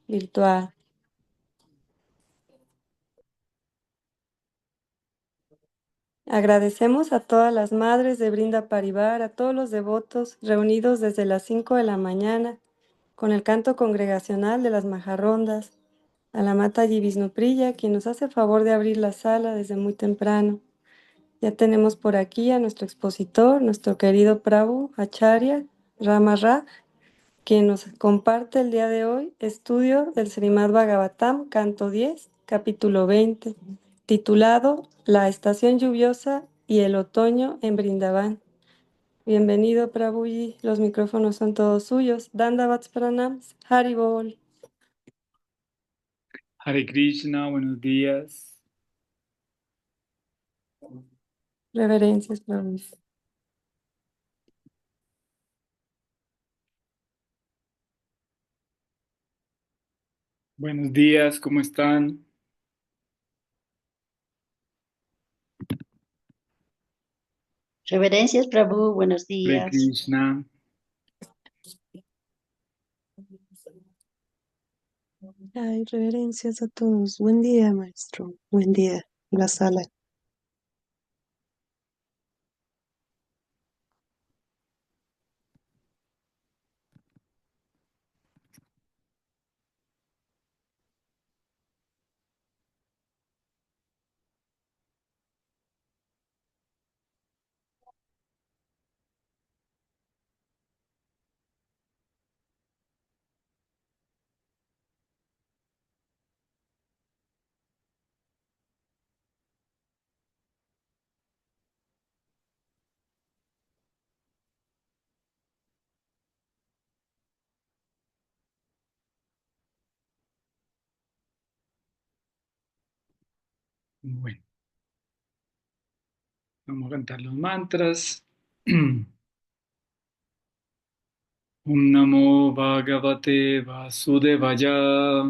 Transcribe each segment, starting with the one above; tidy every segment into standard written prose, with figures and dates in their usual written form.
virtual. Agradecemos a todas las madres de Brinda Parivar, a todos los devotos reunidos desde las 5 de la mañana con el canto congregacional de las majarrondas, a la Mataji Vishnupriya, quien nos hace el favor de abrir la sala desde muy temprano. Ya tenemos por aquí a nuestro expositor, nuestro querido Prabhu Acharya Rama Raj, quien nos comparte el día de hoy estudio del Srimad Bhagavatam, canto 10, capítulo 20, titulado La estación lluviosa y el otoño en Brindavan. Bienvenido, Prabhuji, los micrófonos son todos suyos. Dandavats Pranams, Haribol. Hare Krishna, buenos días. Reverencias, Prabhuji. Buenos días, ¿cómo están? Reverencias, Prabhu, buenos Hare días. Krishna. Ay, reverencias a todos. Buen día, maestro. Buen día, la sala. Bueno, vamos a cantar los mantras. Om Namo Bhagavate Vasudevaya.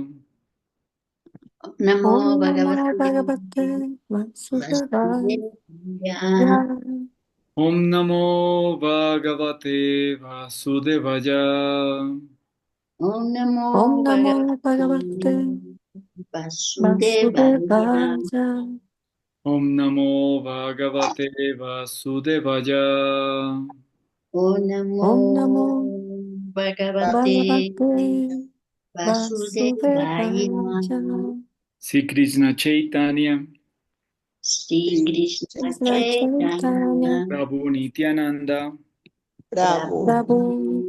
Namo Om Namo Bhagavate Bhagavate Vasudevaya. Vasudevaya. Om Namo Bhagavate Vasudevaya. Om Namo Om Namo Bhagavate Bhagavate Vasudevaya. Vasudevaya. Om Namo Bhagavate Vasudevaya. Om Namo Om Namo Bhagavate Bhagavate Vasudevaya. Vasudevaya. Sri Krishna Chaitanya, Sri Krishna Krishna Chaitanya, Chaitanya, Prabhu Nityananda, Prabhu Prabhu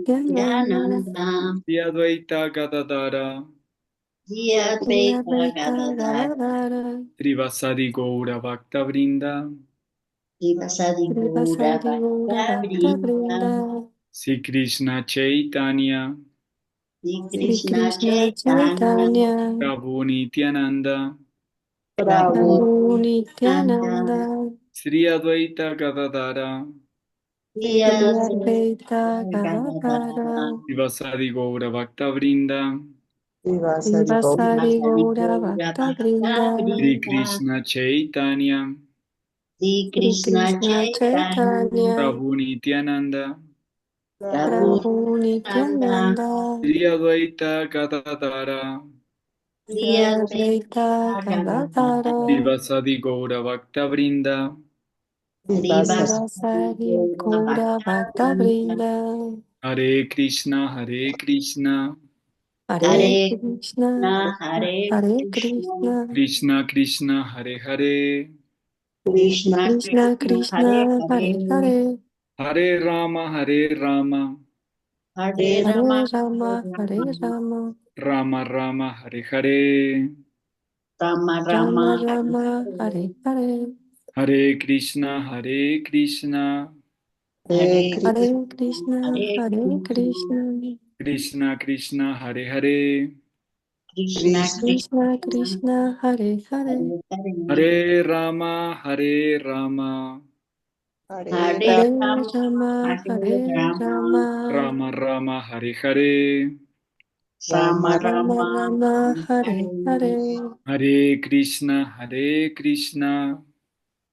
Nityananda, Nityananda, Sri Advaita Gadadara, Sri Advaita Advaita Gadadhar, Gadadhara, Trivasadi Gaura Bhakta Vrinda, Srivasadi Gaura Srivasadi Bhakta Gaura Bhakta Vrinda, Vrinda, Sri Krishna Chaitanya, Sri Sri Krishna Krishna Chaitanya, Chaitanya, Prabhu Nityananda, Prabhu Prabhu Nityananda, Nityananda, Sri Advaita Gadadara, Sri Sri Advaita Advaita Gadadhar, Gadadhara, Trivasadi Gaura Bhakta Vrinda, Srivasadi Srivasadi Gaura Gaura Bhakta Bhakta Vrinda, Sri Vrinda, Krishna Chaitanya, Sri Sri Krishna Krishna Chaitanya, Chaitanya, Prabhu Nityananda, Prabhu Prabhu Nityananda, Nityananda, Sri Advaita Gadadara, Sri Sri Advaita Advaita Gadadhar, Gadadhara, Trivasadi Gaura Bhakta Vrinda, Srivasadi Srivasari Gaura Gaura Bhakta Bhakta Vrinda, Vrinda. Hare Krishna, Hare Krishna, Hare Hare Krishna, Krishna, Hare Hare Krishna, Krishna, Krishna Krishna, Hare Hare, Krishna Krishna Krishna, Hare Krishna, Hare Hare, Hare, Hare Rama, Hare Rama, Hare Rama, Hare Hare Rama, Rama, Hare Rama, Rama Rama, Hare Hare, Rama Rama Rama, Hare Rama, Hare Hare, Hare, Hare Krishna, Hare Krishna, Hare Hare Krishna, Krishna, Hare Hare Krishna, Krishna, Krishna Krishna, Hare Hare, Krishna Krishna Krishna, Krishna, Hare Hare, Hare Hare, Hare Rama, Hare Rama, Hare Hare Rama, Rama, Hare Hare Rama, Rama, Rama Rama, Hare Hare, Rama Rama Rama, Rama, Hare Hare Hare, Hare. Hare Krishna, Hare Krishna,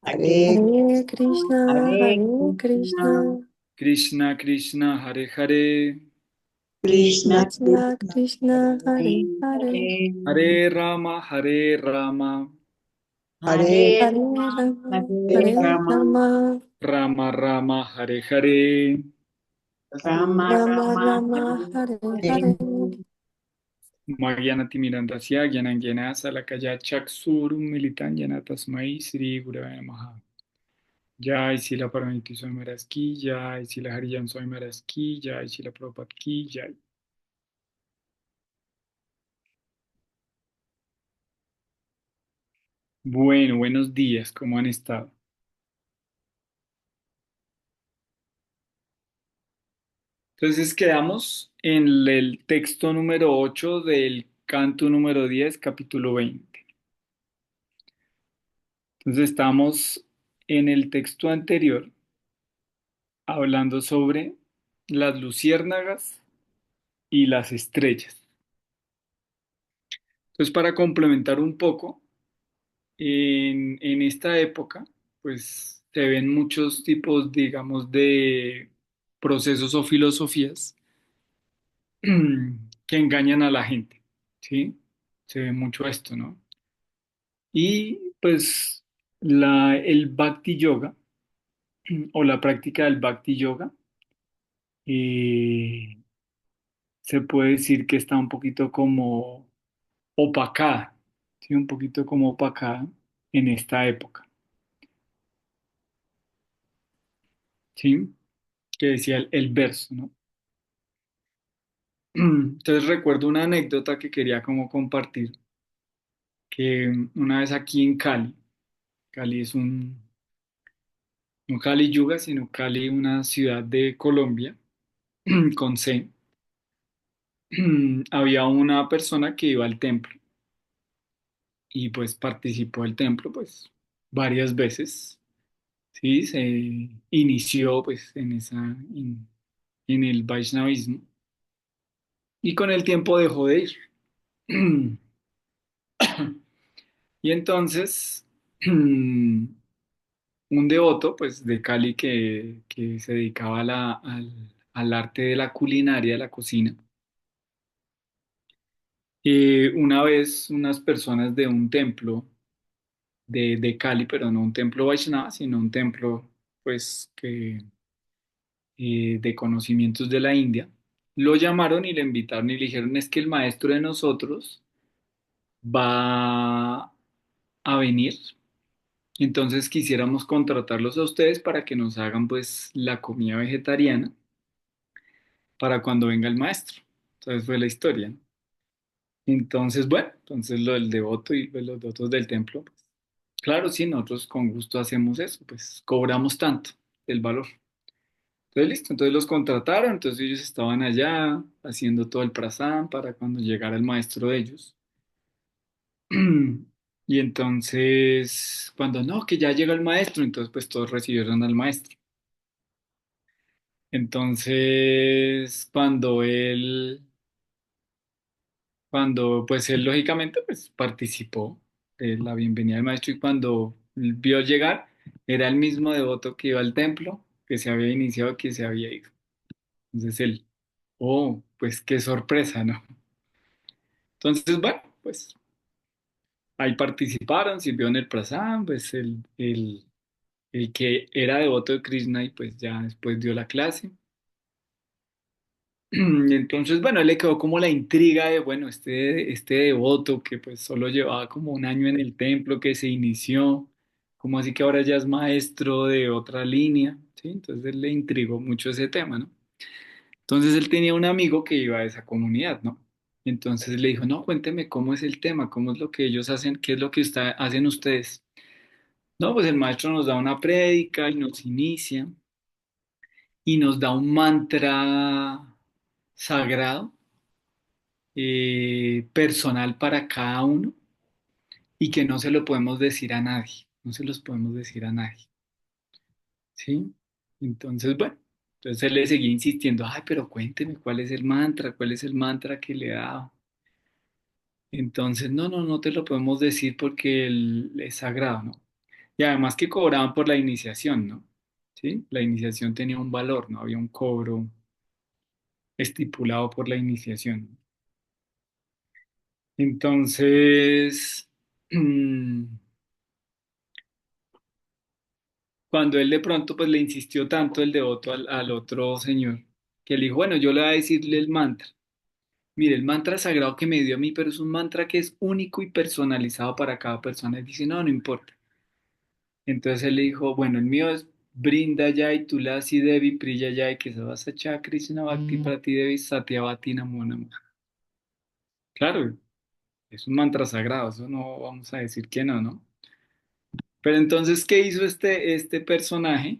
Hare Hare Krishna, Krishna, Hare Hare Krishna, Krishna, Krishna Krishna, Hare Hare, Krishna Krishna Krishna Hare Hare Hare Rama, Hare Rama, Hare Hare Rama Hare Hare Rama Rama Rama Rama, Hare Hare. Rama Rama Rama Rama Hare Hare Hare Magyana Timirandasya Gyanangyana Salakaya Chaksurum Militan Yana Tasmai Sri Gurave Namaha. Jai Sila Paramiti Swami Maharaj Ki Jai, Sila Harijan Swami Maharaj Ki Jai, Sila Prabhupada Ki Jai. Bueno, buenos días, ¿cómo han estado? Entonces quedamos en el texto número 8 del canto número 10, capítulo 20. Entonces estamos en el texto anterior hablando sobre las luciérnagas y las estrellas. Entonces, para complementar un poco, en esta época, pues se ven muchos tipos, digamos, de procesos o filosofías que engañan a la gente, ¿sí? Se ve mucho esto, ¿no? Y pues el Bhakti Yoga o la práctica del Bhakti Yoga eh, se puede decir que está un poquito como opacada, ¿sí? Un poquito como opacada en esta época, ¿sí? Que decía el verso, ¿no? Entonces recuerdo una anécdota que quería como compartir, que una vez aquí en Cali, Cali es no Cali Yuga, sino Cali, una ciudad de Colombia, con C, había una persona que iba al templo y pues participó del templo pues varias veces, ¿sí? Se inició pues en el Vaishnavismo y con el tiempo dejó de ir. Y entonces, un devoto, pues, de Cali que se dedicaba al arte de la culinaria, de la cocina, una vez unas personas de un templo de Cali, pero no un templo Vaishnava, sino un templo, pues, de conocimientos de la India, lo llamaron y le invitaron y le dijeron, es que el maestro de nosotros va a venir. Entonces quisiéramos contratarlos a ustedes para que nos hagan pues la comida vegetariana para cuando venga el maestro. Entonces fue la historia, ¿no? Entonces, bueno, entonces lo del devoto y pues, los devotos del templo, pues, claro, sí, nosotros con gusto hacemos eso, pues cobramos tanto el valor. Entonces, listo, entonces los contrataron, entonces ellos estaban allá haciendo todo el prasán para cuando llegara el maestro de ellos. Y entonces, cuando no, que ya llega el maestro, entonces pues todos recibieron al maestro. Entonces, cuando pues él lógicamente pues participó de la bienvenida del maestro y cuando vio llegar, era el mismo devoto que iba al templo, que se había iniciado, que se había ido. Entonces él, oh, pues qué sorpresa, ¿no? Entonces, bueno, pues ahí participaron, sirvieron el prasad, pues el que era devoto de Krishna y pues ya después dio la clase. Y entonces, bueno, él le quedó como la intriga de, bueno, este devoto que pues solo llevaba como un año en el templo, que se inició, como así que ahora ya es maestro de otra línea, ¿sí? Entonces él le intrigó mucho ese tema, ¿no? Entonces él tenía un amigo que iba a esa comunidad, ¿no? Entonces le dijo, no, cuénteme cómo es el tema, cómo es lo que ellos hacen, qué es lo que hacen ustedes. No, pues el maestro nos da una prédica y nos inicia y nos da un mantra sagrado, personal para cada uno y que no se lo podemos decir a nadie, no se los podemos decir a nadie, ¿sí? Entonces, bueno, entonces él le seguía insistiendo, ay, pero cuénteme cuál es el mantra que le ha dado. Entonces, no te lo podemos decir porque es sagrado, ¿no? Y además que cobraban por la iniciación, ¿no? ¿Sí? La iniciación tenía un valor, ¿no? Había un cobro. estipulado por la iniciación. Entonces, cuando él de pronto pues le insistió tanto el devoto al otro señor, que le dijo, bueno, yo le voy a decirle el mantra. Mire, el mantra sagrado que me dio a mí, pero es un mantra que es único y personalizado para cada persona. Y dice, no, no importa. Entonces él le dijo, bueno, el mío es Brinda Jai Tulasi Devi Priya Jai Kesavasa Krishna Bhakti Prati Devi Satyavati Namo Namo. Claro, es un mantra sagrado, eso no vamos a decir que no, ¿no? Pero entonces, ¿qué hizo este personaje?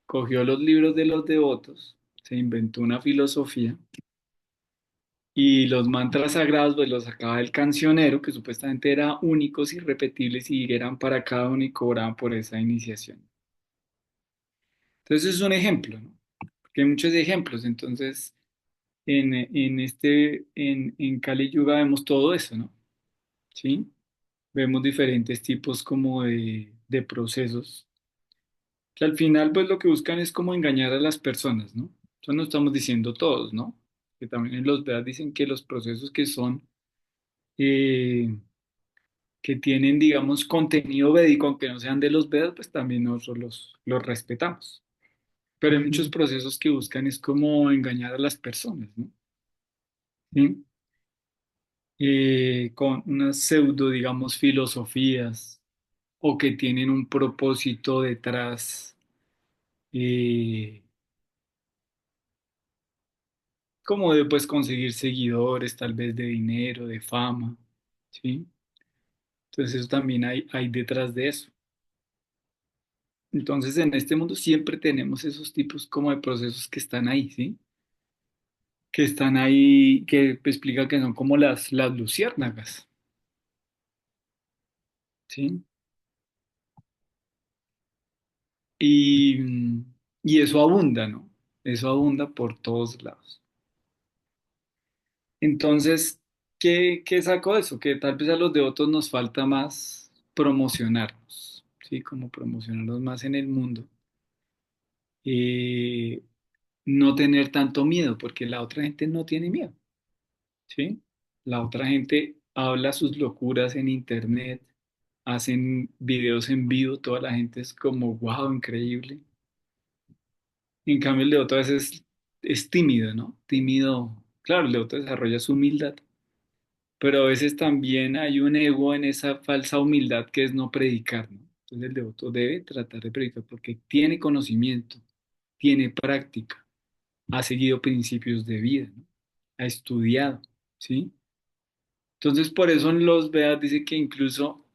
Cogió los libros de los devotos, se inventó una filosofía y los mantras sagrados pues los sacaba del cancionero, que supuestamente eran únicos, irrepetibles y eran para cada uno y cobraban por esa iniciación. Entonces es un ejemplo, ¿no? Porque hay muchos ejemplos. Entonces, en Kali Yuga vemos todo eso, ¿no? ¿Sí? Vemos diferentes tipos como de procesos que al final pues lo que buscan es como engañar a las personas, ¿no? Eso no estamos diciendo todos, ¿no? Que también en los Vedas dicen que los procesos que son, eh, que tienen, digamos, contenido védico, aunque no sean de los Vedas, pues también nosotros los respetamos. Pero hay muchos procesos que buscan es como engañar a las personas, ¿no? ¿Sí? Con unas pseudo, digamos, filosofías o que tienen un propósito detrás, eh, como de pues conseguir seguidores, tal vez de dinero, de fama, ¿sí? Entonces eso también hay detrás de eso. Entonces en este mundo siempre tenemos esos tipos como de procesos que están ahí, ¿sí? Que están ahí, que explica que son como las luciérnagas, ¿sí? Y, y eso abunda, ¿no? Eso abunda por todos lados. Entonces, ¿qué sacó de eso? Que tal vez a los devotos nos falta más promocionarnos, ¿sí? Como promocionarnos más en el mundo. Eh, no tener tanto miedo, porque la otra gente no tiene miedo, ¿sí? La otra gente habla sus locuras en internet, hacen videos en vivo, toda la gente es como, wow, increíble. En cambio, el devoto a veces es tímido, ¿no? Tímido, claro, el devoto desarrolla su humildad, pero a veces también hay un ego en esa falsa humildad que es no predicar, ¿no? Entonces el devoto debe tratar de predicar porque tiene conocimiento, tiene práctica, ha seguido principios de vida, ¿no? Ha estudiado, ¿sí? Entonces por eso en los Vedas dice que incluso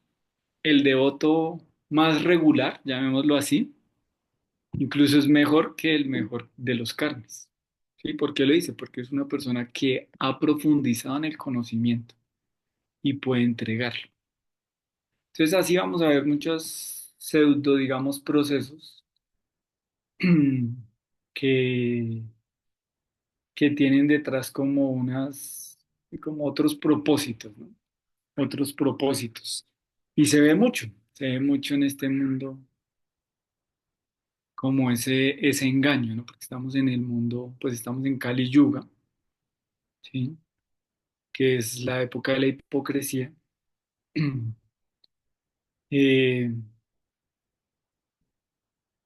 el devoto más regular, llamémoslo así, incluso es mejor que el mejor de los karmis. ¿Sí? ¿Por qué lo dice? Porque es una persona que ha profundizado en el conocimiento y puede entregarlo. Entonces así vamos a ver muchos pseudo, digamos, procesos que, que tienen detrás como como otros propósitos, ¿no? Otros propósitos. Y se ve mucho en este mundo como ese engaño, ¿no? Porque estamos en el mundo, pues estamos en Kali Yuga, ¿sí? Que es la época de la hipocresía. Eh,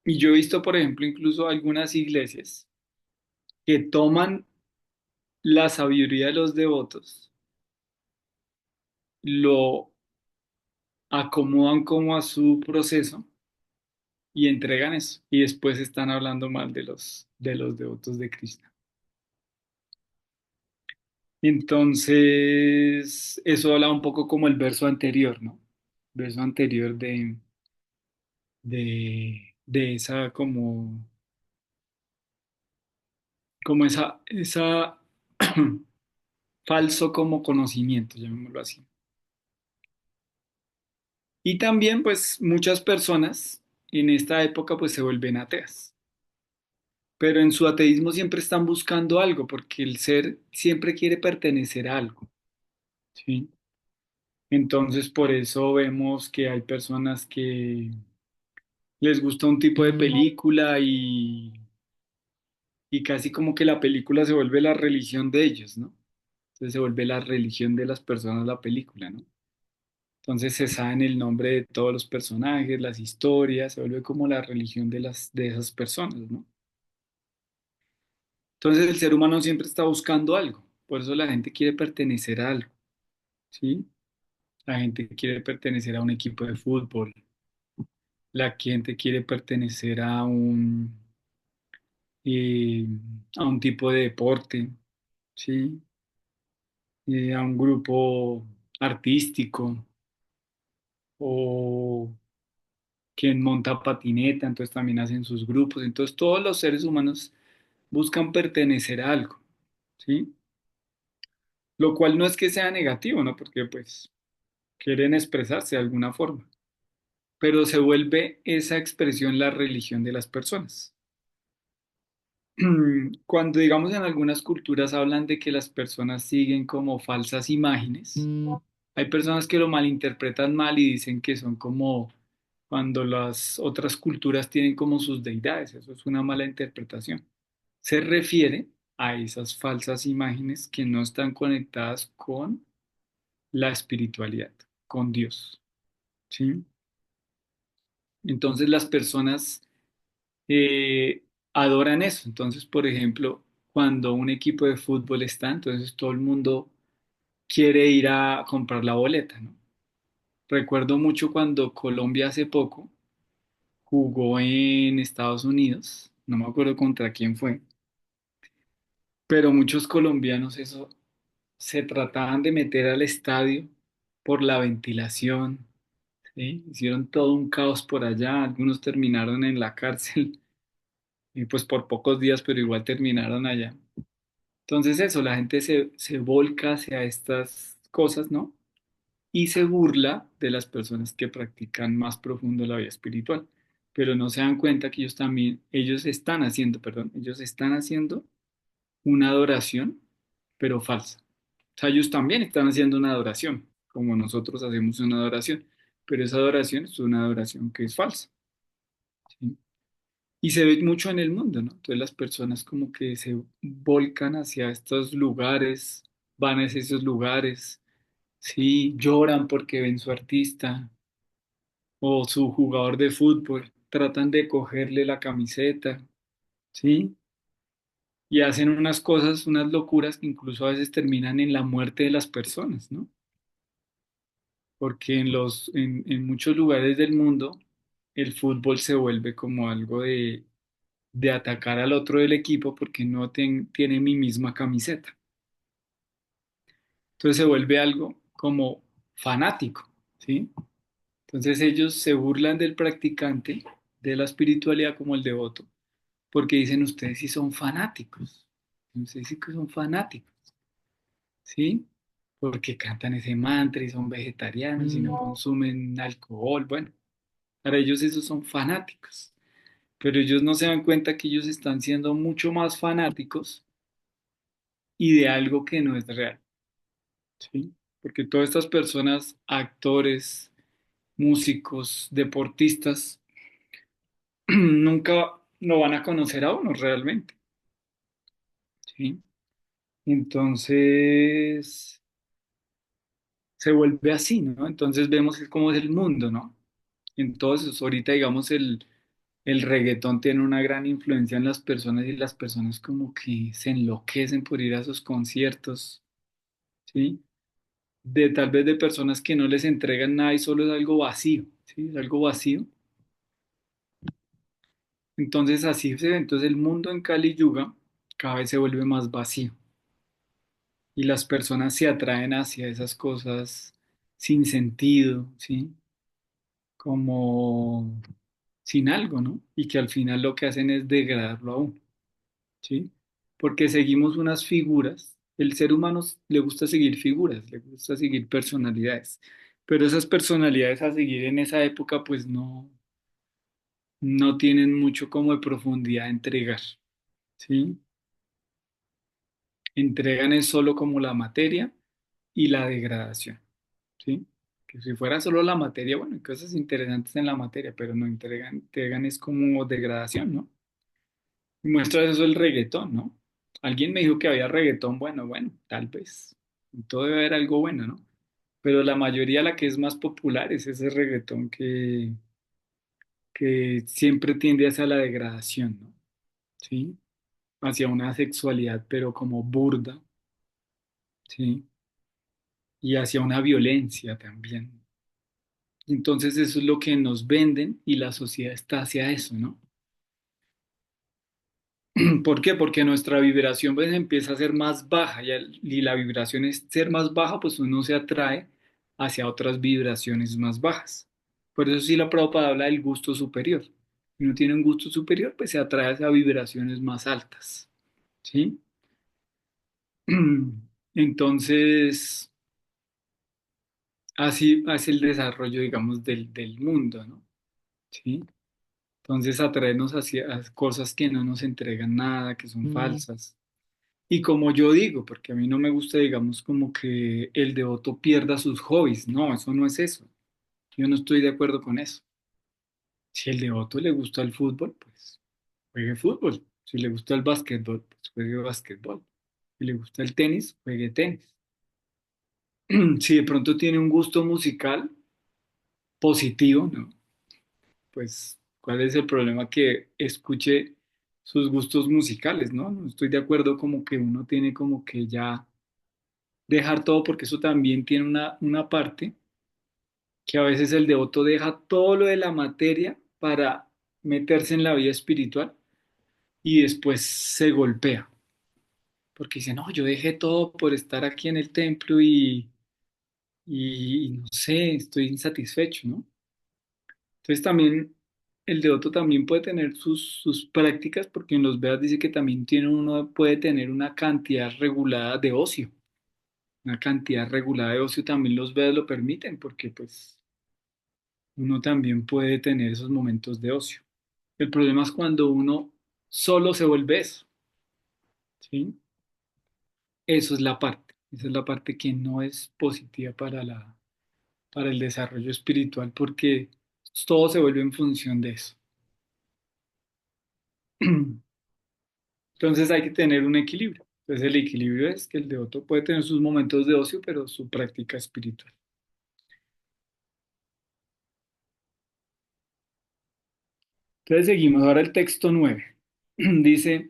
y yo he visto, por ejemplo, incluso algunas iglesias que toman la sabiduría de los devotos, lo acomodan como a su proceso y entregan eso. Y después están hablando mal de los devotos de Krishna. Entonces, eso habla un poco como el verso anterior, ¿no? Verso anterior de esa como esa falso como conocimiento, llamémoslo así. Y también, pues, muchas personas en esta época, pues, se vuelven ateas. Pero en su ateísmo siempre están buscando algo, porque el ser siempre quiere pertenecer a algo, ¿sí? Entonces, por eso vemos que hay personas que les gusta un tipo de película y casi como que la película se vuelve la religión de ellos, ¿no? Entonces se vuelve la religión de las personas la película, ¿no? Entonces se sabe el nombre de todos los personajes, las historias, se vuelve como la religión de esas personas, ¿no? Entonces el ser humano siempre está buscando algo, por eso la gente quiere pertenecer a algo, ¿sí? La gente quiere pertenecer a un equipo de fútbol, la gente quiere pertenecer eh, a un tipo de deporte, ¿sí? A un grupo artístico o quien monta patineta, entonces también hacen sus grupos. Entonces todos los seres humanos buscan pertenecer a algo, ¿sí? Lo cual no es que sea negativo, ¿no? Porque pues quieren expresarse de alguna forma, pero se vuelve esa expresión la religión de las personas. Cuando digamos en algunas culturas hablan de que las personas siguen como falsas imágenes, hay personas que lo malinterpretan mal y dicen que son como cuando las otras culturas tienen como sus deidades. Eso es una mala interpretación. Se refiere a esas falsas imágenes que no están conectadas con la espiritualidad, con Dios, ¿sí? Entonces las personas eh, adoran eso. Entonces, por ejemplo, cuando un equipo de fútbol está, entonces todo el mundo quiere ir a comprar la boleta, ¿no? Recuerdo mucho cuando Colombia hace poco jugó en Estados Unidos, no me acuerdo contra quién fue, pero muchos colombianos eso se trataban de meter al estadio por la ventilación, ¿sí? Hicieron todo un caos por allá, algunos terminaron en la cárcel y pues por pocos días, pero igual terminaron allá. Entonces eso, la gente se volca hacia estas cosas, ¿no? Y se burla de las personas que practican más profundo la vida espiritual, pero no se dan cuenta que ellos también, ellos están haciendo, perdón, ellos están haciendo una adoración, pero falsa. O sea, ellos también están haciendo una adoración, como nosotros hacemos una adoración, pero esa adoración es una adoración que es falsa, ¿sí? Y se ve mucho en el mundo, ¿no? Entonces las personas como que se volcan hacia estos lugares, van hacia esos lugares, sí, lloran porque ven su artista o su jugador de fútbol, tratan de cogerle la camiseta, sí, y hacen unas cosas, unas locuras que incluso a veces terminan en la muerte de las personas, ¿no? Porque en muchos lugares del mundo el fútbol se vuelve como algo de atacar al otro del equipo porque no tiene mi misma camiseta. Entonces se vuelve algo como fanático, ¿sí? Entonces ellos se burlan del practicante de la espiritualidad como el devoto, porque dicen ustedes sí son fanáticos, ustedes sí que son fanáticos, ¿sí? Porque cantan ese mantra y son vegetarianos y no consumen alcohol, bueno, para ellos esos son fanáticos, pero ellos no se dan cuenta que ellos están siendo mucho más fanáticos y de algo que no es real, ¿sí? Porque todas estas personas, actores, músicos, deportistas, nunca lo van a conocer a uno realmente, ¿sí? Entonces se vuelve así, ¿no? Entonces vemos cómo es el mundo, ¿no? Entonces ahorita digamos el reggaetón tiene una gran influencia en las personas y las personas como que se enloquecen por ir a esos conciertos, ¿sí? De tal vez de personas que no les entregan nada y solo es algo vacío, ¿sí? Es algo vacío. Entonces así se ve, entonces el mundo en Kali Yuga cada vez se vuelve más vacío y las personas se atraen hacia esas cosas sin sentido, ¿sí? Como sin algo, ¿no? Y que al final lo que hacen es degradarlo aún, ¿sí? Porque seguimos unas figuras, el ser humano le gusta seguir figuras, le gusta seguir personalidades, pero esas personalidades a seguir en esa época pues no tienen mucho como de profundidad a entregar, ¿sí? Entregan es solo como la materia y la degradación, ¿sí? Que si fuera solo la materia, bueno, hay cosas interesantes en la materia, pero no entregan es como degradación, ¿no? Y muestra eso el reggaetón, ¿no? Alguien me dijo que había reggaetón, bueno, tal vez. En todo debe haber algo bueno, ¿no? Pero la mayoría, la que es más popular, es ese reggaetón que siempre tiende hacia la degradación, ¿no? ¿Sí? Hacia una sexualidad, pero como burda, ¿sí? Y hacia una violencia también. Entonces eso es lo que nos venden y la sociedad está hacia eso, ¿no? ¿Por qué? Porque nuestra vibración pues empieza a ser más baja y la vibración es ser más baja, pues uno se atrae hacia otras vibraciones más bajas. Por eso sí la Prabhupada habla del gusto superior. Si uno tiene un gusto superior, pues se atrae hacia vibraciones más altas, ¿sí? Entonces, así es el desarrollo, digamos, del mundo, ¿no? ¿Sí? Entonces atraernos hacia cosas que no nos entregan nada, que son falsas. Y como yo digo, porque a mí no me gusta, digamos, como que el devoto pierda sus hobbies. No, eso no es eso. Yo no estoy de acuerdo con eso. Si el devoto le gusta el fútbol, pues juegue fútbol. Si le gusta el básquetbol, pues juegue básquetbol. Si le gusta el tenis, juegue tenis. Si de pronto tiene un gusto musical positivo, ¿no? Pues, ¿cuál es el problema que escuche sus gustos musicales, ¿no? No estoy de acuerdo como que uno tiene como que ya dejar todo, porque eso también tiene una parte que a veces el devoto deja todo lo de la materia para meterse en la vida espiritual y después se golpea, porque dice, no, yo dejé todo por estar aquí en el templo y no sé, estoy insatisfecho, ¿no? Entonces también el devoto también puede tener sus prácticas, porque en los Vedas dice que también tiene uno puede tener una cantidad regulada de ocio. Una cantidad regulada de ocio también los Vedas lo permiten, porque pues uno también puede tener esos momentos de ocio. El problema es cuando uno solo se vuelve eso, ¿sí? Eso es la parte, esa es la parte que no es positiva para el desarrollo espiritual, porque todo se vuelve en función de eso. Entonces hay que tener un equilibrio. Entonces el equilibrio es que el devoto puede tener sus momentos de ocio, pero su práctica espiritual. Entonces seguimos ahora el texto 9. Dice,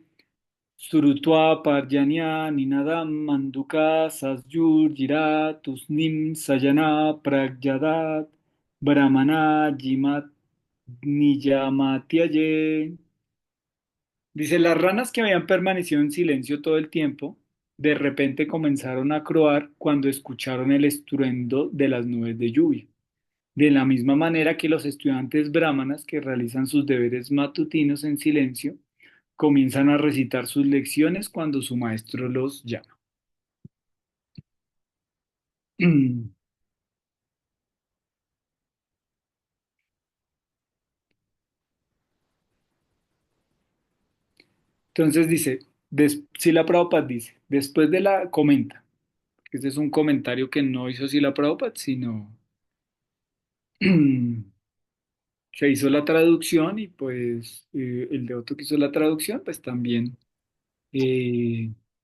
Surutva Parjanya Ninadam Manduka Sasyur Jira Tusnim Sayana Pragyadat Brahmana Jimat Niyamatyaye. Dice, las ranas que habían permanecido en silencio todo el tiempo, de repente comenzaron a croar cuando escucharon el estruendo de las nubes de lluvia. De la misma manera que los estudiantes brahmanas que realizan sus deberes matutinos en silencio, comienzan a recitar sus lecciones cuando su maestro los llama. Entonces dice, Srila Prabhupada dice, después de la comenta, que este es un comentario que no hizo Srila Prabhupada, sino se hizo la traducción y pues el de otro que hizo la traducción, pues también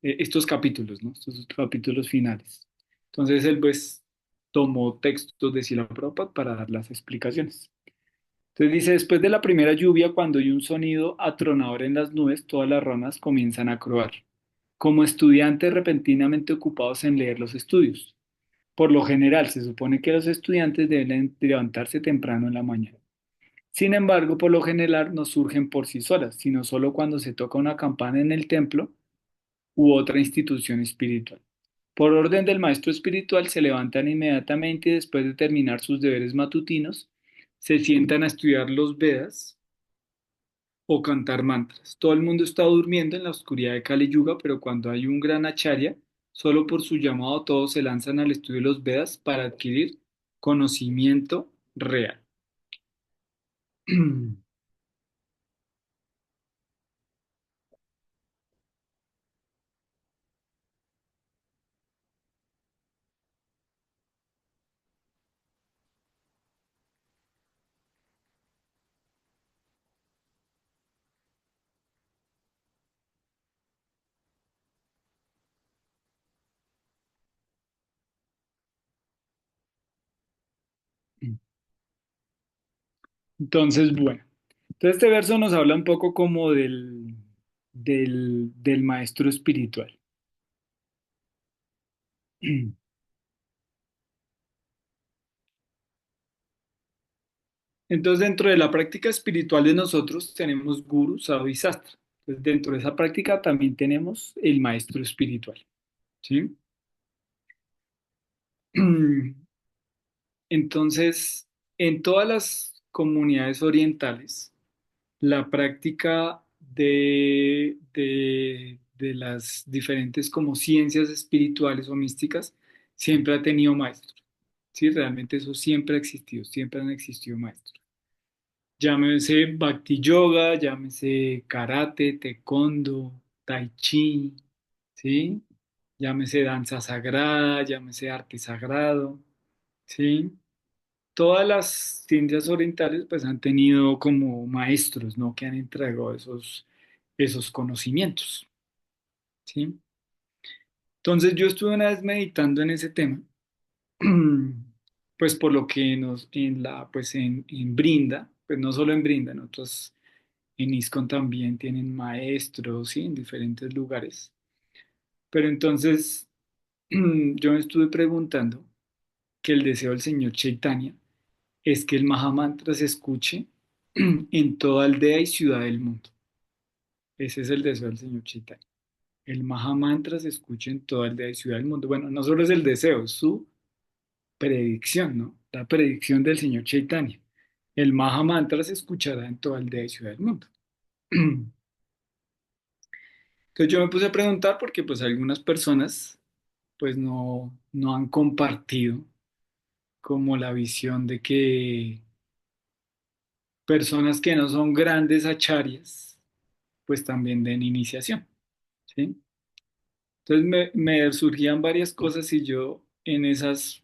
estos capítulos, ¿no? Estos capítulos finales. Entonces él pues tomó textos de Srila Prabhupada para dar las explicaciones. Entonces dice, después de la primera lluvia, cuando hay un sonido atronador en las nubes, todas las ranas comienzan a croar, como estudiantes repentinamente ocupados en leer los estudios. Por lo general, se supone que los estudiantes deben levantarse temprano en la mañana. Sin embargo, por lo general no surgen por sí solas, sino solo cuando se toca una campana en el templo u otra institución espiritual. Por orden del maestro espiritual, se levantan inmediatamente y después de terminar sus deberes matutinos, se sientan a estudiar los Vedas o cantar mantras. Todo el mundo está durmiendo en la oscuridad de Kali Yuga, pero cuando hay un gran acharya, solo por su llamado todos se lanzan al estudio de los Vedas para adquirir conocimiento real. Entonces, bueno, entonces este verso nos habla un poco como del maestro espiritual. Entonces, dentro de la práctica espiritual de nosotros tenemos guru, sadhu y sastra. Entonces, dentro de esa práctica también tenemos el maestro espiritual, ¿sí? Entonces, en todas las comunidades orientales, la práctica de las diferentes como ciencias espirituales o místicas siempre ha tenido maestros. Sí, realmente eso siempre ha existido, siempre han existido maestros. Llámese Bhakti Yoga, llámese Karate, Taekwondo, Tai Chi, ¿sí? Llámese danza sagrada, llámese arte sagrado, ¿sí? Todas las ciencias orientales pues han tenido como maestros, ¿no? Que han entregado esos conocimientos, ¿sí? Entonces yo estuve una vez meditando en ese tema, pues por lo que pues en Brinda, pues no solo en Brinda, en ISKCON también tienen maestros, ¿sí? En diferentes lugares. Pero entonces yo me estuve preguntando que el deseo del señor Chaitanya es que el Mahamantra se escuche en toda aldea y ciudad del mundo. Ese es el deseo del señor Chaitanya. El Mahamantra se escuche en toda aldea y ciudad del mundo. Bueno, no solo es el deseo, es su predicción, ¿no? La predicción del señor Chaitanya. El Mahamantra se escuchará en toda aldea y ciudad del mundo. Entonces yo me puse a preguntar porque pues algunas personas pues no han compartido como la visión de que personas que no son grandes acharyas pues también den iniciación, ¿sí? Entonces me surgían varias cosas y yo en esas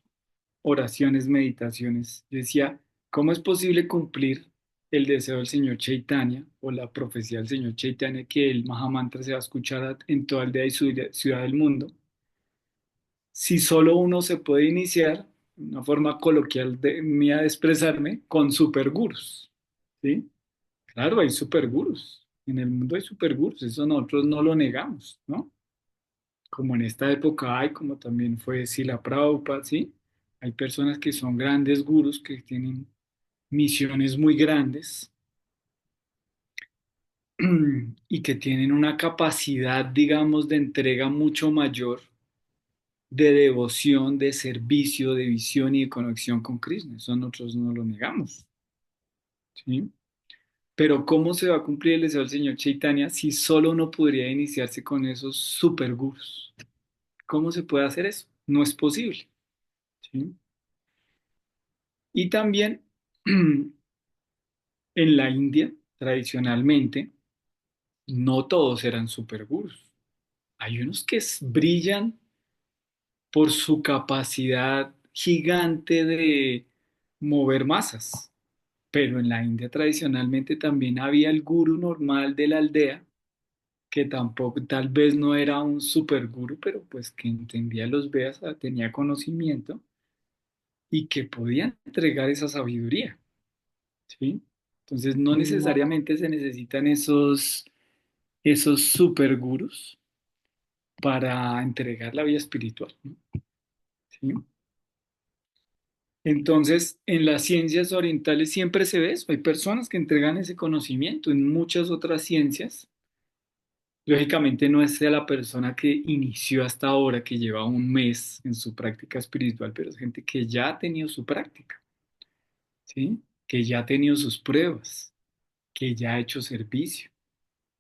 oraciones, meditaciones, decía, ¿cómo es posible cumplir el deseo del señor Chaitanya o la profecía del señor Chaitanya que el Mahamantra se va a escuchar en toda aldea y ciudad del mundo? Si solo uno se puede iniciar, una forma coloquial mía de expresarme, con supergurus, ¿sí? Claro, hay supergurus. En el mundo hay supergurus, eso nosotros no lo negamos, ¿no? Como en esta época hay, como también fue Srila Prabhupada, ¿sí? Hay personas que son grandes gurus, que tienen misiones muy grandes y que tienen una capacidad, digamos, de entrega mucho mayor, de devoción, de servicio, de visión y de conexión con Krishna. Eso nosotros no lo negamos, ¿sí? Pero ¿cómo se va a cumplir el deseo del señor Chaitanya si solo uno podría iniciarse con esos super gurus? ¿Cómo se puede hacer eso? No es posible, ¿sí? Y también en la India, tradicionalmente, no todos eran super gurus. Hay unos que brillan por su capacidad gigante de mover masas. Pero en la India tradicionalmente también había el gurú normal de la aldea, que tampoco, tal vez no era un super gurú, pero pues que entendía los Vedas, tenía conocimiento y que podía entregar esa sabiduría, ¿sí? Entonces no necesariamente se necesitan esos super gurús para entregar la vida espiritual, ¿no? ¿Sí? Entonces, en las ciencias orientales siempre se ve eso. Hay personas que entregan ese conocimiento. En muchas otras ciencias, lógicamente no es la persona que inició hasta ahora, que lleva un mes en su práctica espiritual, pero es gente que ya ha tenido su práctica, ¿sí? Que ya ha tenido sus pruebas, que ya ha hecho servicio,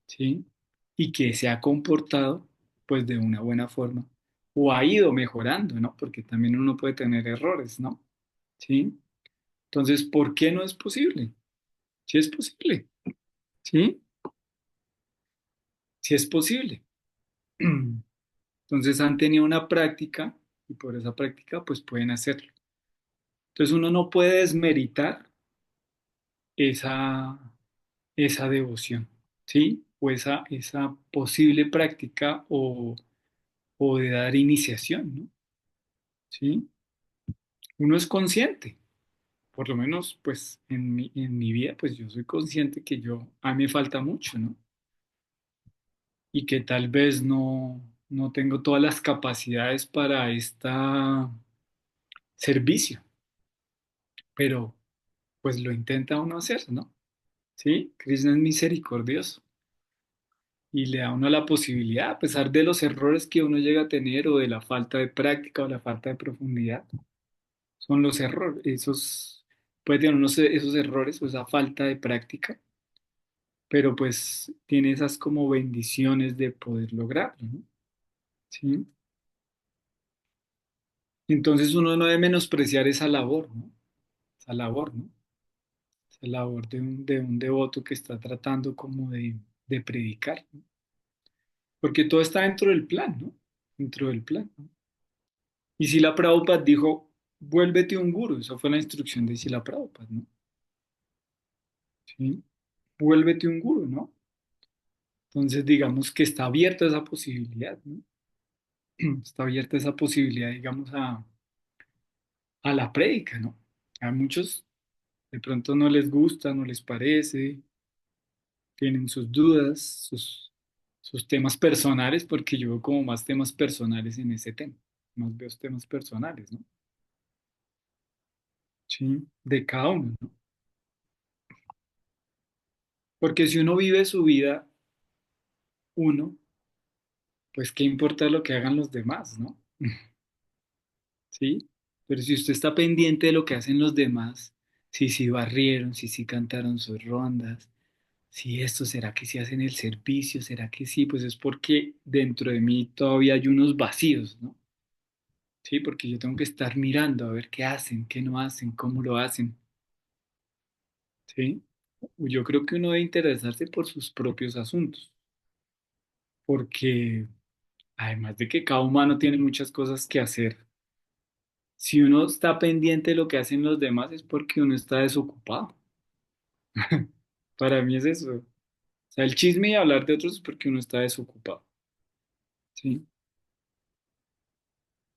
¿sí? Y que se ha comportado pues de una buena forma o ha ido mejorando, ¿no? Porque también uno puede tener errores, ¿no? ¿Sí? Entonces, ¿por qué no es posible? Sí es posible, ¿sí? Sí es posible. Entonces han tenido una práctica y por esa práctica pues pueden hacerlo. Entonces uno no puede desmeritar esa, esa devoción, ¿sí? O esa posible práctica o de dar iniciación, ¿no? ¿Sí? Uno es consciente. por lo menos pues en mi vida, pues yo soy consciente que a mí me falta mucho, ¿no? Y que tal vez no tengo todas las capacidades para este servicio, pero pues lo intenta uno hacer, ¿no? Sí, Krishna es misericordioso y le da a uno la posibilidad, a pesar de los errores que uno llega a tener o de la falta de práctica o la falta de profundidad, son los errores, puede tener uno esos errores o esa falta de práctica, pero pues tiene esas como bendiciones de poder lograrlo, ¿no? Sí. Entonces uno no debe menospreciar esa labor, ¿no? Esa labor, ¿no? Esa labor de un devoto que está tratando como de predicar, ¿no? Porque todo está dentro del plan, ¿no? Dentro del plan, ¿no? Y Srila Prabhupada dijo, vuélvete un guru, esa fue la instrucción de Srila Prabhupada, ¿no? ¿Sí? Vuélvete un guru, ¿no? Entonces digamos que está abierta esa posibilidad, ¿no? Está abierta esa posibilidad, digamos, a la prédica, ¿no? A muchos de pronto no les gusta, no les parece, tienen sus dudas, sus temas personales, porque yo veo como más temas personales en ese tema, más veo temas personales, ¿no? Sí, de cada uno, ¿no? Porque si uno vive su vida, uno, pues qué importa lo que hagan los demás, ¿no? ¿Sí? Pero si usted está pendiente de lo que hacen los demás, si sí barrieron, si sí cantaron sus rondas, si esto, ¿será que sí hacen el servicio? ¿Será que sí? Pues es porque dentro de mí todavía hay unos vacíos, ¿no? Sí, porque yo tengo que estar mirando a ver qué hacen, qué no hacen, cómo lo hacen, ¿sí? Yo creo que uno debe interesarse por sus propios asuntos, porque además de que cada humano tiene muchas cosas que hacer, si uno está pendiente de lo que hacen los demás es porque uno está desocupado. Para mí es eso. O sea, el chisme y hablar de otros es porque uno está desocupado, ¿sí?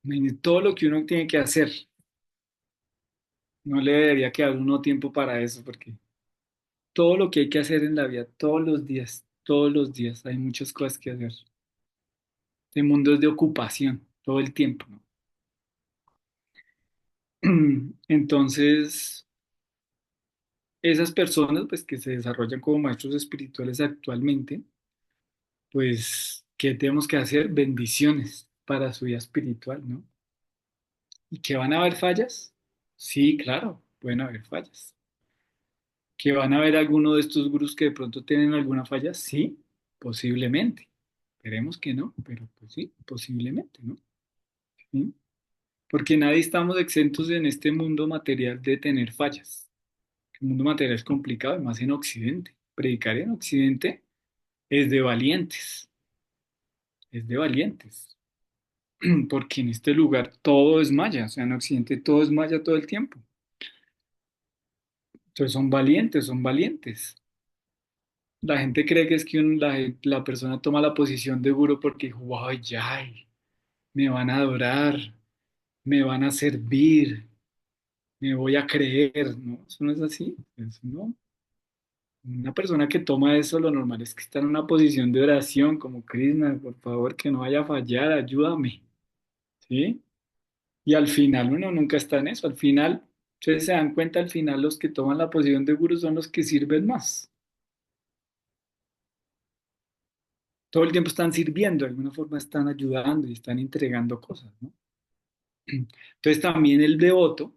Imagínese todo lo que uno tiene que hacer. No le debería quedar uno tiempo para eso, porque todo lo que hay que hacer en la vida, todos los días, hay muchas cosas que hacer. Este mundo es de ocupación, todo el tiempo, ¿no? Entonces, esas personas, pues, que se desarrollan como maestros espirituales actualmente, pues, ¿qué tenemos que hacer? Bendiciones para su vida espiritual, ¿no? ¿Y que van a haber fallas? Sí, claro, pueden haber fallas. ¿Que van a haber alguno de estos gurús que de pronto tienen alguna falla? Sí, posiblemente. Esperemos que no, pero pues sí, posiblemente, ¿no? ¿Sí? Porque nadie estamos exentos en este mundo material de tener fallas. El mundo material es complicado, y más en Occidente. Predicar en Occidente es de valientes, es de valientes. Porque en este lugar todo es maya, o sea, en Occidente todo es maya todo el tiempo. Entonces son valientes, son valientes. La gente cree que es que la persona toma la posición de gurú porque dijo, ay, ay, me van a adorar, me van a servir, me voy a creer. No, eso no es así. Eso no. Una persona que toma eso, lo normal es que está en una posición de oración, como Krishna, por favor, que no vaya a fallar, ayúdame. ¿Sí? Y al final uno nunca está en eso. Al final, ustedes se dan cuenta, al final los que toman la posición de gurú son los que sirven más. Todo el tiempo están sirviendo, de alguna forma están ayudando y están entregando cosas, ¿no? Entonces también el devoto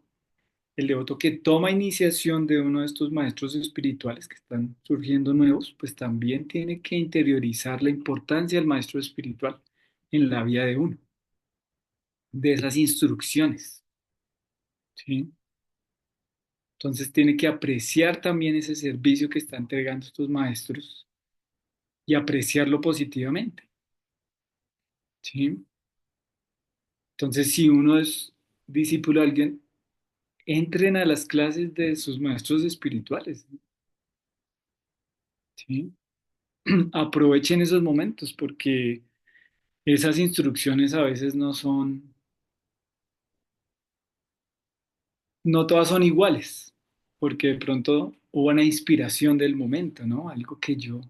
que toma iniciación de uno de estos maestros espirituales que están surgiendo nuevos, pues también tiene que interiorizar la importancia del maestro espiritual en la vida de uno, de esas instrucciones, ¿sí? Entonces tiene que apreciar también ese servicio que están entregando estos maestros y apreciarlo positivamente, ¿sí? Entonces, si uno es discípulo de alguien, entren a las clases de sus maestros espirituales, ¿sí? Aprovechen esos momentos porque esas instrucciones a veces no son, no todas son iguales, porque de pronto hubo una inspiración del momento, ¿no? Algo que yo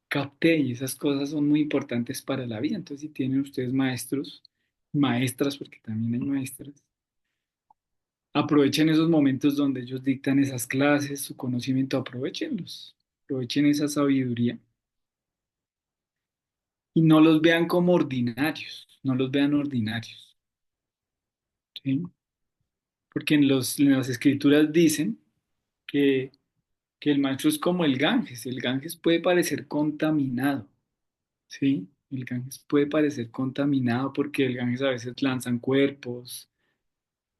capté y esas cosas son muy importantes para la vida. Entonces, si tienen ustedes maestros, maestras, porque también hay maestras, aprovechen esos momentos donde ellos dictan esas clases, su conocimiento, aprovechenlos, aprovechen esa sabiduría y no los vean como ordinarios, no los vean ordinarios, ¿sí? Porque en las escrituras dicen que, que el maestro es como el Ganges puede parecer contaminado, ¿sí? El Ganges puede parecer contaminado porque el Ganges a veces lanzan cuerpos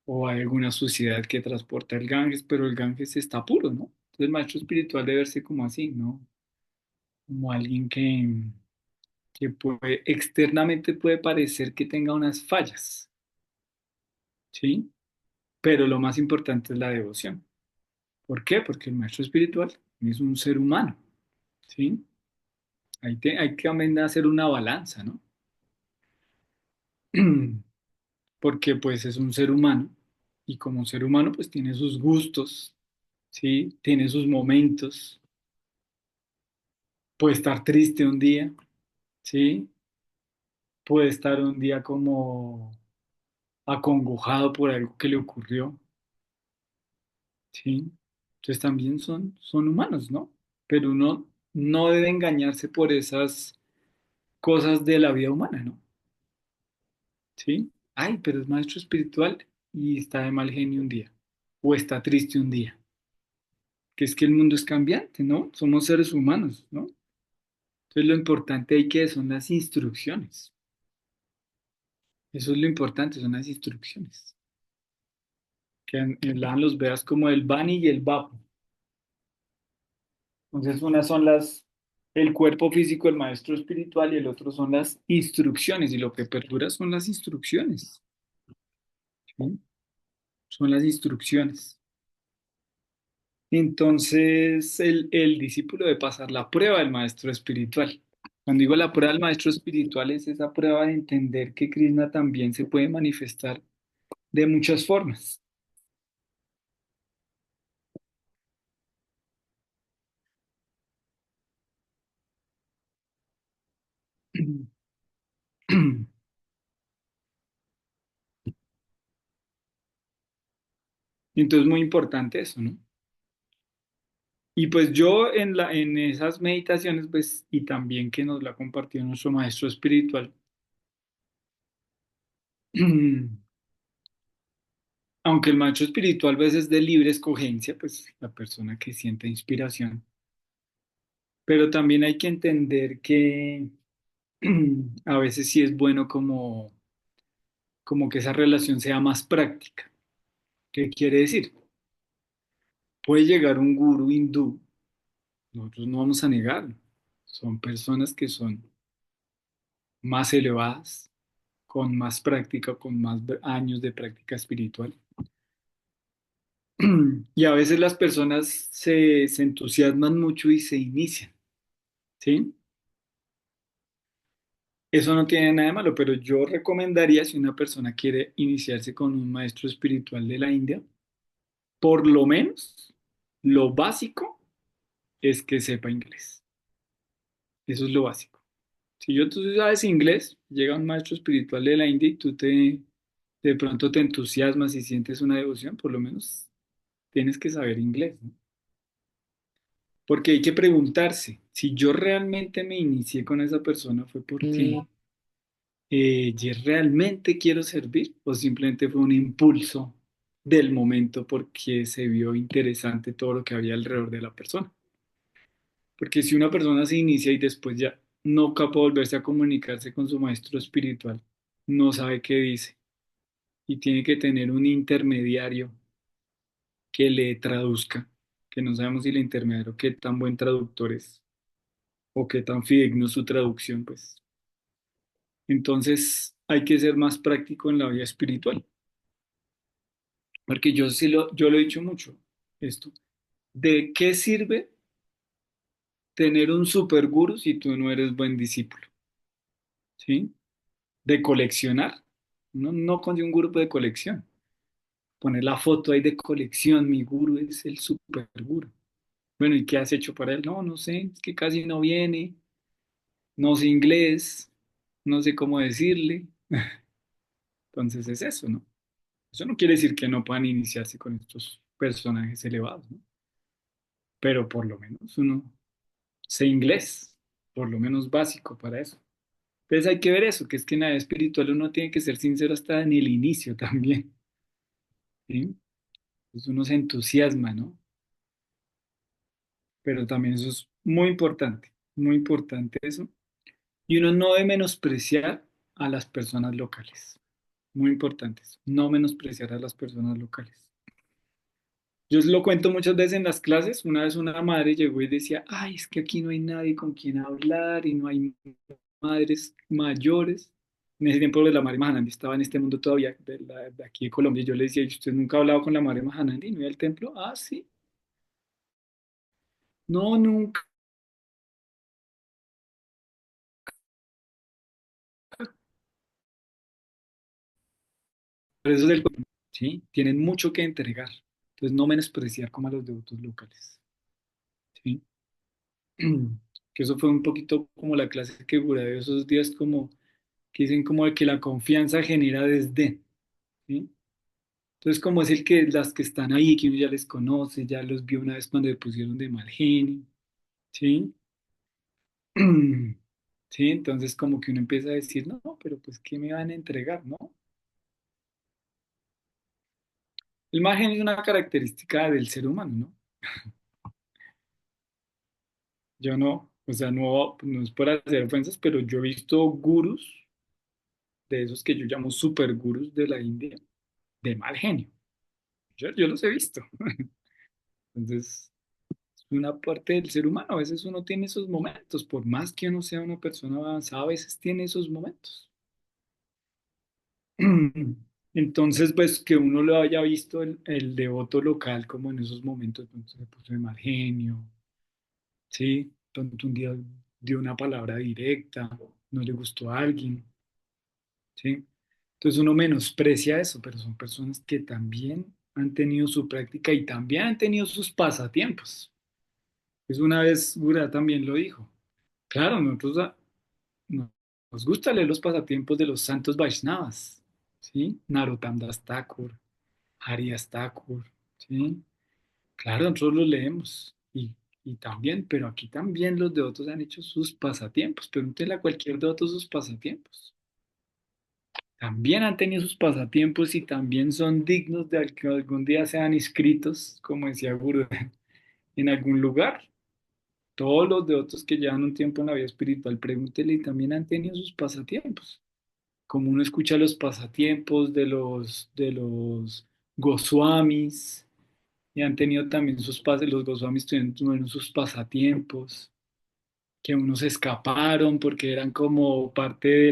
o hay alguna suciedad que transporta el Ganges, pero el Ganges está puro, ¿no? Entonces el maestro espiritual debe verse como así, ¿no? Como alguien que puede, externamente puede parecer que tenga unas fallas, ¿sí? Pero lo más importante es la devoción. ¿Por qué? Porque el maestro espiritual es un ser humano, ¿sí? Hay que también hacer una balanza, ¿no? Porque pues es un ser humano y como ser humano pues tiene sus gustos, ¿sí? Tiene sus momentos, puede estar triste un día, ¿sí? Puede estar un día como acongojado por algo que le ocurrió, ¿sí? Entonces también son humanos, ¿no? Pero uno no debe engañarse por esas cosas de la vida humana, ¿no? ¿Sí? Ay, pero es maestro espiritual y está de mal genio un día, o está triste un día, que es que el mundo es cambiante, ¿no? Somos seres humanos, ¿no? Entonces lo importante ahí que son las instrucciones. Eso es lo importante, son las instrucciones. Que hablan los Vedas como el Bani y el Vapu. Entonces, unas son el cuerpo físico del maestro espiritual y el otro son las instrucciones, y lo que perdura son las instrucciones, ¿sí? Son las instrucciones. Entonces, el discípulo debe pasar la prueba del maestro espiritual. Cuando digo la prueba del maestro espiritual es esa prueba de entender que Krishna también se puede manifestar de muchas formas. Entonces, muy importante eso, ¿no? Y pues yo en esas meditaciones, pues, y también que nos la compartió nuestro maestro espiritual, aunque el maestro espiritual a veces es de libre escogencia, pues la persona que siente inspiración, pero también hay que entender que a veces sí es bueno como que esa relación sea más práctica. ¿Qué quiere decir? Puede llegar un gurú hindú, nosotros no vamos a negarlo, son personas que son más elevadas, con más práctica, con más años de práctica espiritual. Y a veces las personas se entusiasman mucho y se inician, ¿sí? Eso no tiene nada de malo, pero yo recomendaría si una persona quiere iniciarse con un maestro espiritual de la India, por lo menos lo básico es que sepa inglés. Eso es lo básico. Si tú sabes inglés, llega un maestro espiritual de la India y de pronto te entusiasmas y sientes una devoción, por lo menos tienes que saber inglés, ¿no? Porque hay que preguntarse, si yo realmente me inicié con esa persona fue porque yo realmente quiero servir o simplemente fue un impulso del momento porque se vio interesante todo lo que había alrededor de la persona. Porque si una persona se inicia y después ya no capaz de volverse a comunicarse con su maestro espiritual, no sabe qué dice y tiene que tener un intermediario que le traduzca, que no sabemos si el intermediario qué tan buen traductor es o qué tan fidedigno es su traducción, pues. Entonces hay que ser más práctico en la vida espiritual, porque yo lo he dicho mucho, esto. ¿De qué sirve tener un super guru si tú no eres buen discípulo? ¿Sí? De coleccionar. No con un grupo de colección. poner la foto ahí de colección, mi gurú es el super gurú. Bueno, ¿y qué has hecho para él? No, no sé, es que casi no viene, no sé inglés, no sé cómo decirle. Entonces es eso, ¿no? Eso no quiere decir que no puedan iniciarse con estos personajes elevados, ¿no? Pero por lo menos uno sé inglés, por lo menos básico para eso. Entonces hay que ver eso, que es que en la vida espiritual uno tiene que ser sincero hasta en el inicio también, ¿sí? Entonces uno se entusiasma, ¿no? Pero también eso es muy importante eso. Y uno no debe menospreciar a las personas locales, muy importante eso, no menospreciar a las personas locales. Yo lo cuento muchas veces en las clases. Una vez una madre llegó y decía, ay, es que aquí no hay nadie con quien hablar y no hay madres mayores. En ese tiempo de la madre Mahanandi estaba en este mundo todavía, de aquí de Colombia. Y yo le decía, ¿y usted nunca ha hablado con la madre Mahanandi? ¿No iba al templo? Ah, sí. No, nunca. Pero eso es el... ¿Sí? Tienen mucho que entregar. Entonces no menospreciar como a los devotos locales. ¿Sí? Que eso fue un poquito como la clase que Gurudeva esos días como que dicen como de que la confianza genera desdén, ¿sí? Entonces, como es el que las que están ahí, que uno ya les conoce, ya los vio una vez cuando le pusieron de mal genio, ¿sí? Sí, entonces como que uno empieza a decir, no, pero pues, ¿qué me van a entregar, no? El mal genio es una característica del ser humano, ¿no? Yo no, o sea, no, no es por hacer ofensas, pero yo he visto gurús, de esos que yo llamo super gurús de la India, de mal genio. Yo los he visto. Entonces, una parte del ser humano. A veces uno tiene esos momentos, por más que uno sea una persona avanzada, a veces tiene esos momentos. Entonces, pues que uno lo haya visto el devoto local como en esos momentos, entonces se puso de mal genio, ¿sí? Entonces un día dio una palabra directa, no le gustó a alguien, ¿sí? Entonces uno menosprecia eso, pero son personas que también han tenido su práctica y también han tenido sus pasatiempos. Es una vez Buda también lo dijo. Claro, no- nos gusta leer los pasatiempos de los santos Vaishnavas, ¿sí? Narottam Das Thakur, Haridas Thakur, ¿sí? Claro, nosotros los leemos y también, pero aquí también los devotos han hecho sus pasatiempos. Pregúntele a cualquier devoto sus pasatiempos. También han tenido sus pasatiempos y también son dignos de que algún día sean inscritos, como decía Guru, en algún lugar. Todos los devotos que llevan un tiempo en la vida espiritual, pregúntele y también han tenido sus pasatiempos. Como uno escucha los pasatiempos de los Goswamis, y han tenido también los Goswamis tuvieron sus pasatiempos, que unos escaparon porque eran como parte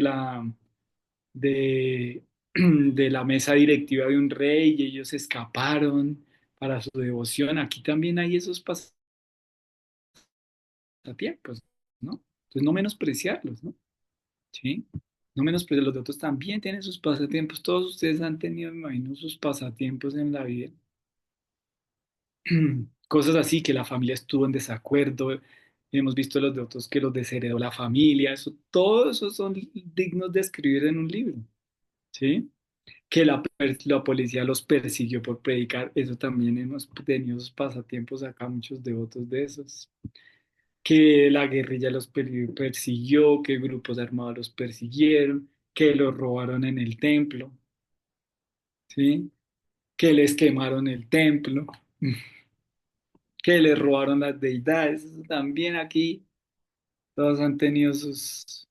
de, de la mesa directiva de un rey y ellos escaparon para su devoción. Aquí también hay esos pasatiempos, ¿no? Entonces no menospreciarlos, ¿no? ¿Sí? No menospreciar, los de otros también tienen sus pasatiempos. Todos ustedes han tenido, me imagino, sus pasatiempos en la vida. Cosas así, que la familia estuvo en desacuerdo. Hemos visto los de otros que los desheredó la familia. Eso, todos esos son dignos de escribir en un libro. ¿Sí? Que la policía los persiguió por predicar. Eso también hemos tenido esos pasatiempos acá, muchos devotos de esos. Que la guerrilla los persiguió, que grupos armados los persiguieron, que los robaron en el templo, ¿sí? Que les quemaron el templo, que les robaron las deidades. Eso también aquí todos han tenido sus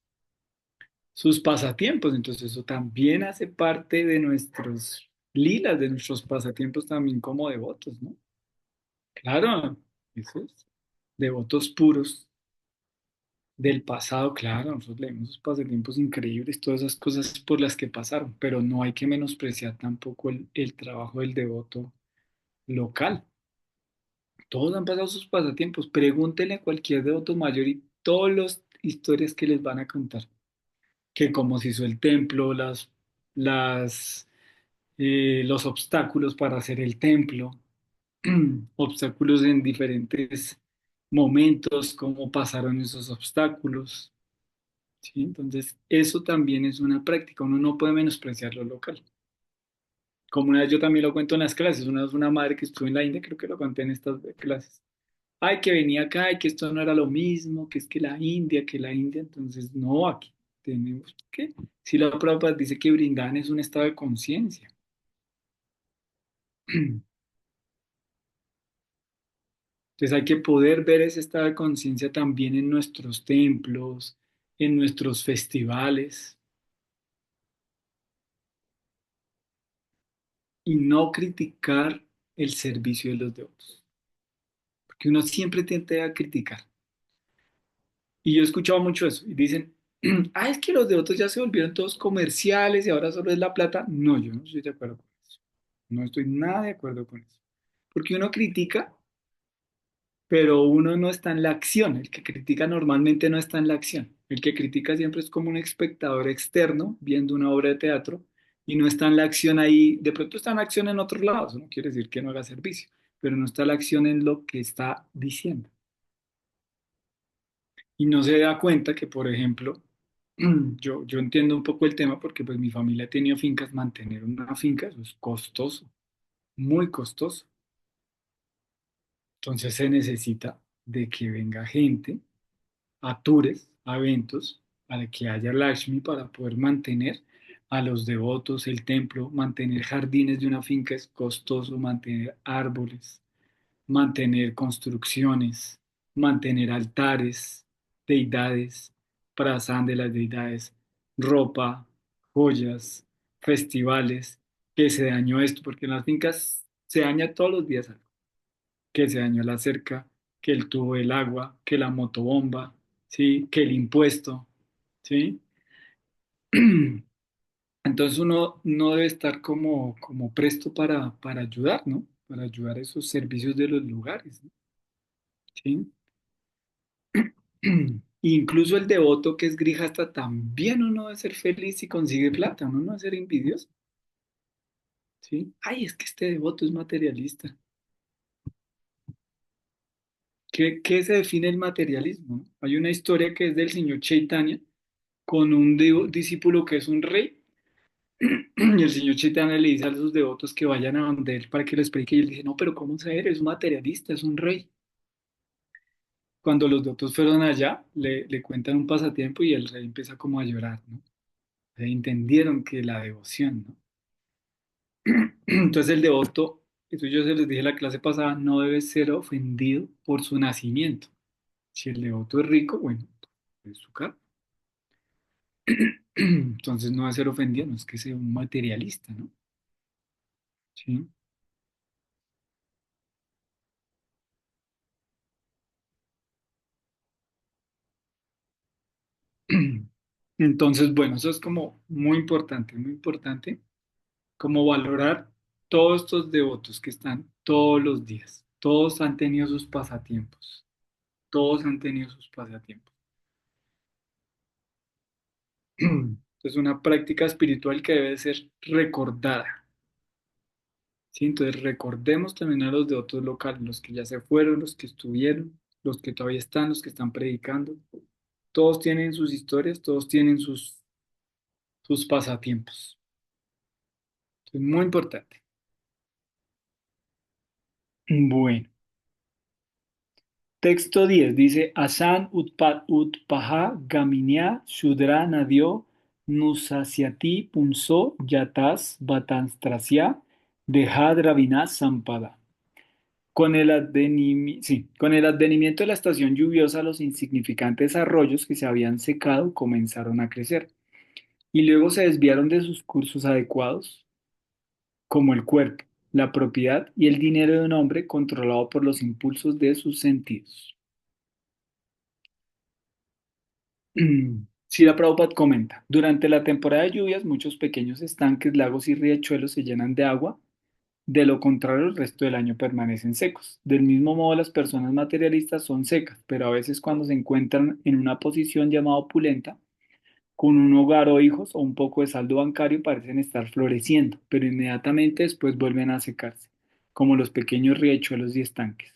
pasatiempos, entonces eso también hace parte de nuestros lilas, de nuestros pasatiempos también como devotos, ¿no? Claro, eso es. Devotos puros del pasado, claro, nosotros leemos sus pasatiempos increíbles, todas esas cosas por las que pasaron, pero no hay que menospreciar tampoco el trabajo del devoto local. Todos han pasado sus pasatiempos, pregúntenle a cualquier devoto mayor y todas las historias que les van a contar, que cómo se hizo el templo, las los obstáculos para hacer el templo, obstáculos en diferentes momentos, cómo pasaron esos obstáculos, ¿sí? Entonces, eso también es una práctica, uno no puede menospreciar lo local. Como una vez yo también lo cuento en las clases, una vez una madre que estuvo en la India, creo que lo conté en estas clases. Ay, que venía acá y que esto no era lo mismo, que es que la India, entonces no, aquí tenemos que, si la Prabhupada dice que Brindavan es un estado de conciencia. Entonces hay que poder ver ese estado de conciencia también en nuestros templos, en nuestros festivales, y no criticar el servicio de los devotos, porque uno siempre tiende a criticar. Y yo he escuchado mucho eso, y dicen, ah, es que los devotos ya se volvieron todos comerciales y ahora solo es la plata. No, yo no estoy de acuerdo con eso. No estoy nada de acuerdo con eso. Porque uno critica, pero uno no está en la acción. El que critica normalmente no está en la acción. El que critica siempre es como un espectador externo viendo una obra de teatro y no está en la acción ahí. De pronto está en acción en otros lados, no quiere decir que no haga servicio, pero no está la acción en lo que está diciendo. Y no se da cuenta que, por ejemplo, yo entiendo un poco el tema porque pues mi familia ha tenido fincas, mantener una finca, eso es costoso, muy costoso. Entonces se necesita de que venga gente a tours, a eventos, para que haya Lakshmi para poder mantener a los devotos, el templo, mantener jardines de una finca es costoso, mantener árboles, mantener construcciones, mantener altares, deidades, prazán de las deidades, ropa, joyas, festivales, que se dañó esto, porque en las fincas se daña todos los días algo, que se dañó la cerca, que el tubo del agua, que la motobomba, ¿sí? Que el impuesto, ¿sí? Entonces uno no debe estar como presto para ayudar, ¿no? Para ayudar a esos servicios de los lugares, ¿no? ¿Sí? Incluso el devoto que es grijasta también uno debe ser feliz si consigue plata, uno no debe ser envidioso, ¿sí? Ay, es que este devoto es materialista. ¿Qué se define el materialismo? ¿No? Hay una historia que es del señor Chaitanya con un discípulo que es un rey y el señor Chaitanya le dice a sus devotos que vayan a donde él para que les explique y él dice, no, pero ¿cómo saber? Es un materialista, es un rey. Cuando los devotos fueron allá, le cuentan un pasatiempo y el rey empieza como a llorar, ¿no? Entendieron que la devoción, ¿no? Entonces el devoto, eso yo se les dije en la clase pasada, no debe ser ofendido por su nacimiento. Si el devoto es rico, bueno, es su cargo. Entonces no debe ser ofendido, no es que sea un materialista, ¿no? Sí. Entonces, bueno, eso es como muy importante, como valorar todos estos devotos que están todos los días. Todos han tenido sus pasatiempos. Todos han tenido sus pasatiempos. Es una práctica espiritual que debe ser recordada. ¿Sí? Entonces recordemos también a los devotos locales, los que ya se fueron, los que estuvieron, los que todavía están, los que están predicando. Todos tienen sus historias, todos tienen sus pasatiempos. Es muy importante. Bueno, texto 10 dice, Asan utpaha gaminya shudra nadio nusasyati punso yatas batanstrasya dejad ravinas sampada. Con el advenimiento de la estación lluviosa, los insignificantes arroyos que se habían secado comenzaron a crecer y luego se desviaron de sus cursos adecuados, como el cuerpo, la propiedad y el dinero de un hombre controlado por los impulsos de sus sentidos. Srila Prabhupada comenta, durante la temporada de lluvias, muchos pequeños estanques, lagos y riachuelos se llenan de agua. De lo contrario, el resto del año permanecen secos. Del mismo modo, las personas materialistas son secas, pero a veces cuando se encuentran en una posición llamada opulenta, con un hogar o hijos o un poco de saldo bancario parecen estar floreciendo, pero inmediatamente después vuelven a secarse, como los pequeños riachuelos y estanques.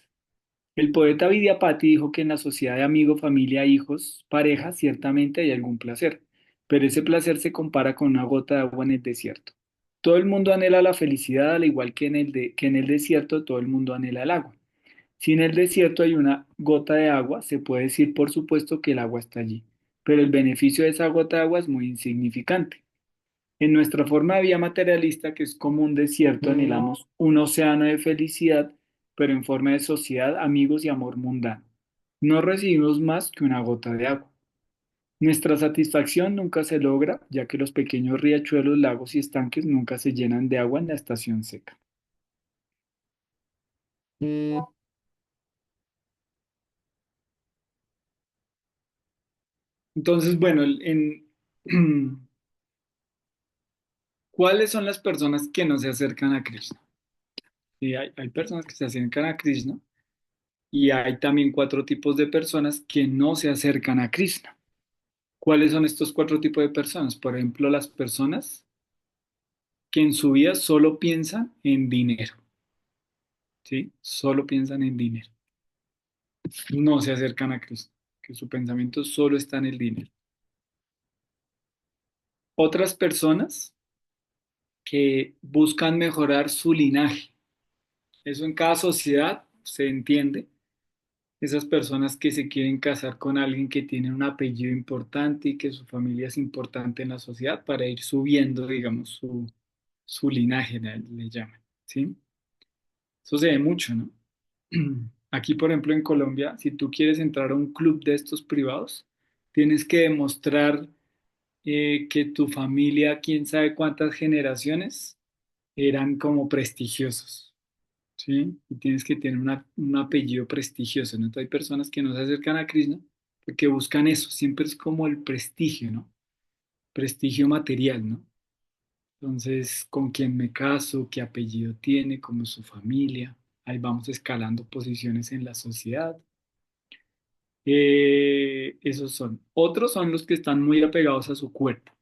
El poeta Vidyapati dijo que en la sociedad de amigo, familia, hijos, pareja, ciertamente hay algún placer, pero ese placer se compara con una gota de agua en el desierto. Todo el mundo anhela la felicidad, al igual que que en el desierto todo el mundo anhela el agua. Si en el desierto hay una gota de agua, se puede decir por supuesto que el agua está allí, pero el beneficio de esa gota de agua es muy insignificante. En nuestra forma de vida materialista, que es como un desierto, anhelamos un océano de felicidad, pero en forma de sociedad, amigos y amor mundano. No recibimos más que una gota de agua. Nuestra satisfacción nunca se logra, ya que los pequeños riachuelos, lagos y estanques nunca se llenan de agua en la estación seca. Entonces, bueno, ¿cuáles son las personas que no se acercan a Krishna? Sí, hay personas que se acercan a Krishna y hay también cuatro tipos de personas que no se acercan a Krishna. ¿Cuáles son estos cuatro tipos de personas? Por ejemplo, las personas que en su vida solo piensan en dinero, ¿sí? Solo piensan en dinero. No se acercan a Krishna, que su pensamiento solo está en el dinero. Otras personas que buscan mejorar su linaje. Eso en cada sociedad se entiende. Esas personas que se quieren casar con alguien que tiene un apellido importante y que su familia es importante en la sociedad para ir subiendo, digamos, su linaje, le llaman, ¿sí? Eso se ve mucho, ¿no? Aquí, por ejemplo, en Colombia, si tú quieres entrar a un club de estos privados, tienes que demostrar que tu familia, quién sabe cuántas generaciones, eran como prestigiosos, ¿sí? Y tienes que tener un apellido prestigioso, ¿no? Entonces hay personas que no se acercan a Krishna porque buscan eso, siempre es como el prestigio, ¿no? Prestigio material, ¿no? Entonces, ¿con quién me caso? ¿Qué apellido tiene? ¿Cómo es su familia? Ahí vamos escalando posiciones en la sociedad. Esos son. Otros son los que están muy apegados a su cuerpo.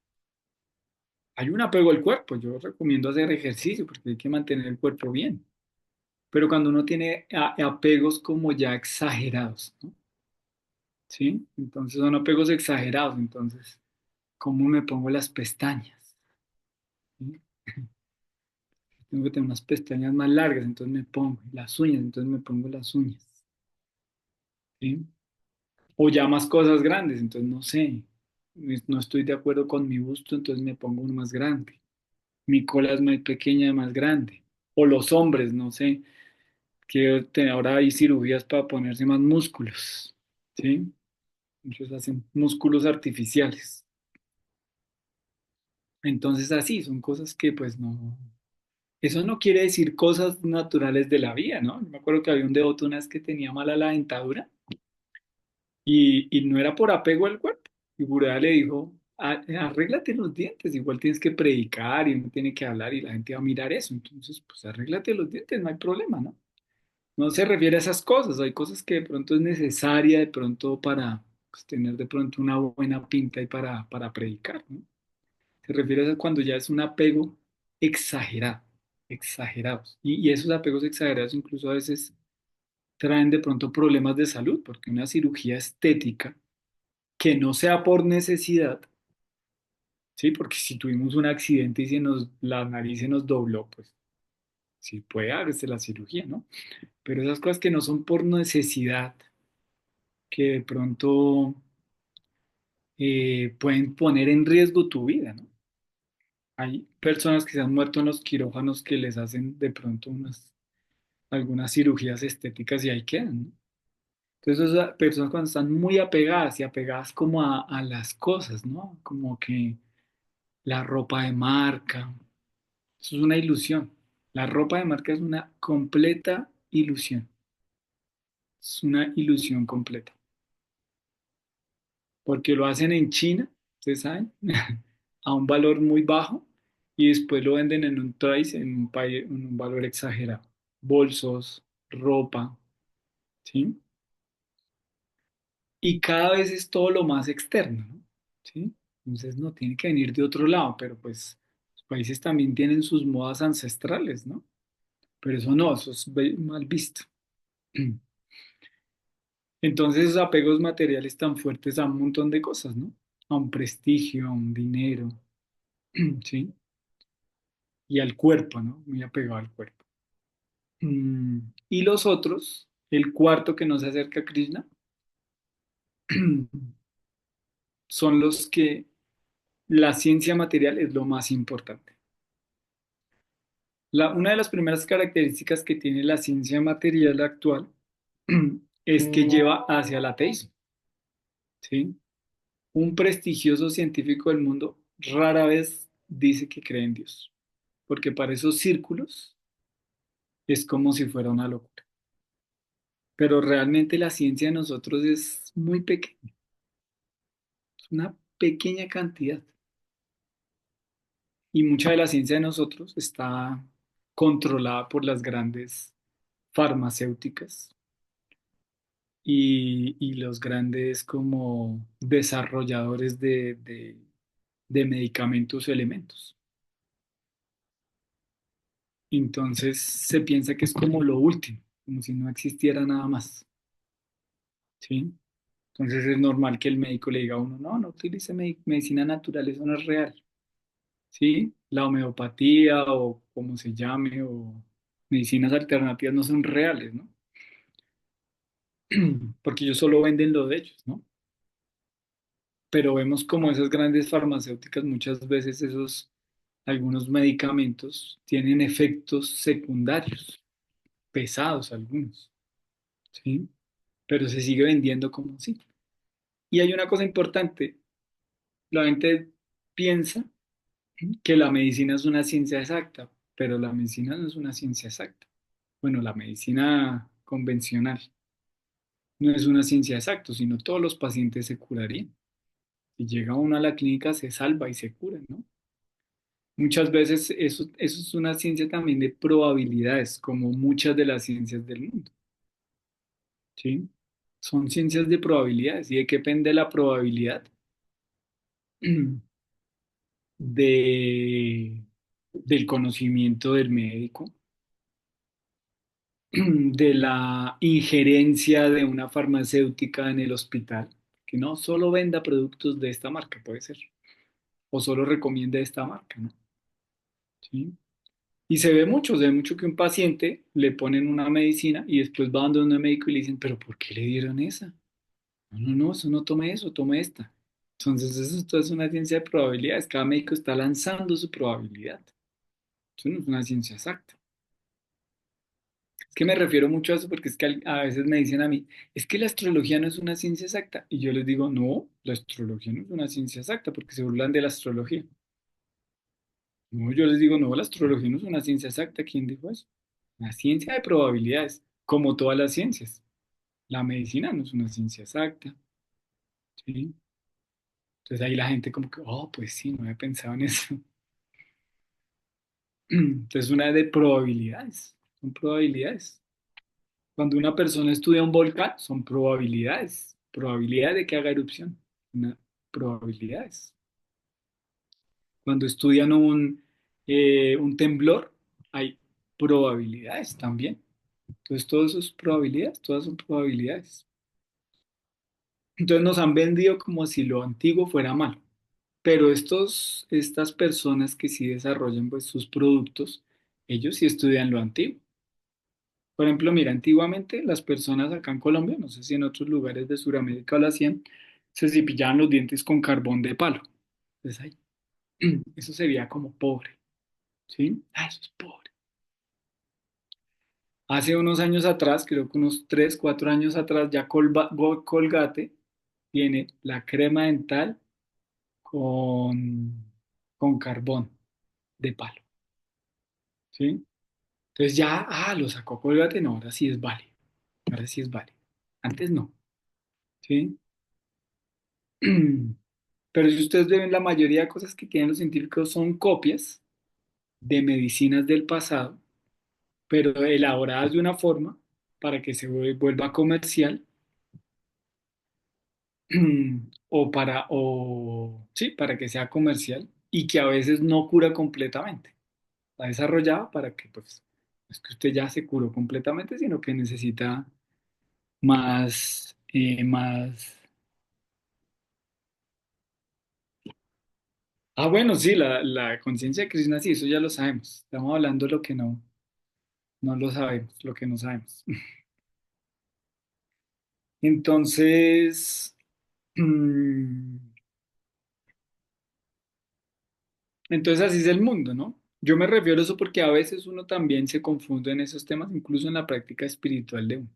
Hay un apego al cuerpo. Yo recomiendo hacer ejercicio porque hay que mantener el cuerpo bien. Pero cuando uno tiene apegos como ya exagerados, ¿no? ¿Sí? Entonces son apegos exagerados. Entonces, ¿cómo me pongo las pestañas? ¿Sí? Tengo que tener unas pestañas más largas, entonces me pongo las uñas, entonces me pongo las uñas. ¿Sí? O ya más cosas grandes, entonces no sé, no estoy de acuerdo con mi gusto, entonces me pongo uno más grande. Mi cola es muy pequeña, más grande. O los hombres, no sé, que ahora hay cirugías para ponerse más músculos, ¿sí? Muchos hacen músculos artificiales. Entonces así, son cosas que pues no, eso no quiere decir cosas naturales de la vida, ¿no? Yo me acuerdo que había un devoto una vez que tenía mala la dentadura y no era por apego al cuerpo. Y Buda le dijo, arréglate los dientes, igual tienes que predicar y uno tiene que hablar y la gente va a mirar eso. Entonces, pues arréglate los dientes, no hay problema, ¿no? No se refiere a esas cosas, hay cosas que de pronto es necesaria de pronto para pues, tener de pronto una buena pinta y para predicar, ¿no? Se refiere a cuando ya es un apego exagerado, exagerados. Y esos apegos exagerados incluso a veces traen de pronto problemas de salud, porque una cirugía estética que no sea por necesidad, ¿sí? Porque si tuvimos un accidente y la nariz se nos dobló, pues sí puede hacerse la cirugía, ¿no? Pero esas cosas que no son por necesidad, que de pronto pueden poner en riesgo tu vida, ¿no? Hay personas que se han muerto en los quirófanos que les hacen de pronto algunas cirugías estéticas y ahí quedan, ¿no? Entonces esas personas cuando están muy apegadas y apegadas como a las cosas, ¿no? Como que la ropa de marca, eso es una ilusión. La ropa de marca es una completa ilusión. Es una ilusión completa. Porque lo hacen en China, ustedes saben, a un valor muy bajo y después lo venden en un price, en un país, en un valor exagerado. Bolsos, ropa, ¿sí? Y cada vez es todo lo más externo, ¿no? ¿Sí? Entonces no, tiene que venir de otro lado, pero pues los países también tienen sus modas ancestrales, ¿no? Pero eso no, eso es mal visto. Entonces esos apegos materiales tan fuertes a un montón de cosas, ¿no? A un prestigio, a un dinero, ¿sí? Y al cuerpo, ¿no? Muy apegado al cuerpo. Y los otros, el cuarto que nos acerca a Krishna, son los que la ciencia material es lo más importante. Una de las primeras características que tiene la ciencia material actual es que lleva hacia el ateísmo, ¿sí? Un prestigioso científico del mundo rara vez dice que cree en Dios, porque para esos círculos es como si fuera una locura. Pero realmente la ciencia de nosotros es muy pequeña, es una pequeña cantidad. Y mucha de la ciencia de nosotros está controlada por las grandes farmacéuticas y los grandes como desarrolladores de medicamentos o elementos. Entonces se piensa que es como lo último, como si no existiera nada más, ¿sí? Entonces es normal que el médico le diga a uno, no, no utilice medicina natural, eso no es real, ¿sí? La homeopatía o como se llame o medicinas alternativas no son reales, ¿no? Porque ellos solo venden lo de ellos, ¿no? Pero vemos como esas grandes farmacéuticas muchas veces algunos medicamentos tienen efectos secundarios, pesados algunos, ¿sí? Pero se sigue vendiendo como sí. Y hay una cosa importante, la gente piensa que la medicina es una ciencia exacta, pero la medicina no es una ciencia exacta. Bueno, la medicina convencional no es una ciencia exacta, sino todos los pacientes se curarían. Si llega uno a la clínica, se salva y se cura, ¿no? Muchas veces eso es una ciencia también de probabilidades, como muchas de las ciencias del mundo, ¿sí? Son ciencias de probabilidades. ¿Y de qué depende la probabilidad? De, del conocimiento del médico, de la injerencia de una farmacéutica en el hospital, que no solo venda productos de esta marca, puede ser, o solo recomiende esta marca, ¿no? ¿Sí? Y se ve mucho que un paciente le ponen una medicina y después va donde un médico y le dicen, pero ¿por qué le dieron esa? No, no, no, eso no tome eso, tome esta. Entonces, esto es una ciencia de probabilidades. Cada médico está lanzando su probabilidad. Eso no es una ciencia exacta. Es que me refiero mucho a eso porque es que a veces me dicen a mí, es que la astrología no es una ciencia exacta. Y yo les digo, no, la astrología no es una ciencia exacta porque se burlan de la astrología. No, yo les digo, no, la astrología no es una ciencia exacta. ¿Quién dijo eso? Una ciencia de probabilidades, como todas las ciencias. La medicina no es una ciencia exacta, ¿sí? Entonces ahí la gente como que, oh, pues sí, no había pensado en eso. Entonces una de probabilidades, son probabilidades. Cuando una persona estudia un volcán, son probabilidades, probabilidad de que haga erupción, probabilidades. Cuando estudian un temblor, hay probabilidades también. Entonces todo eso es probabilidades, todas son probabilidades. Entonces nos han vendido como si lo antiguo fuera malo. Pero estas personas que sí desarrollan pues, sus productos, ellos sí estudian lo antiguo. Por ejemplo, mira, antiguamente las personas acá en Colombia, no sé si en otros lugares de Sudamérica lo hacían, se cepillaban los dientes con carbón de palo. Entonces ahí, eso se veía como pobre, ¿sí? Ah, eso es pobre. Hace unos años atrás, creo que unos 3 4 años atrás, ya Colgate tiene la crema dental con, con carbón de palo, ¿sí? Entonces ya, lo sacó Colgate, no, ahora sí es vale, ahora sí es vale. Antes no, ¿sí? Pero si ustedes ven, la mayoría de cosas que tienen los científicos son copias de medicinas del pasado, pero elaboradas de una forma para que se vuelva comercial sí, para que sea comercial y que a veces no cura completamente. Está desarrollada para que, pues, no es que usted ya se curó completamente, sino que necesita más. Bueno, sí, la conciencia de Krishna, sí, eso ya lo sabemos. Estamos hablando de lo que no lo sabemos, lo que no sabemos. Entonces, mm, entonces así es el mundo, ¿no? Yo me refiero a eso porque a veces uno también se confunde en esos temas, incluso en la práctica espiritual de uno.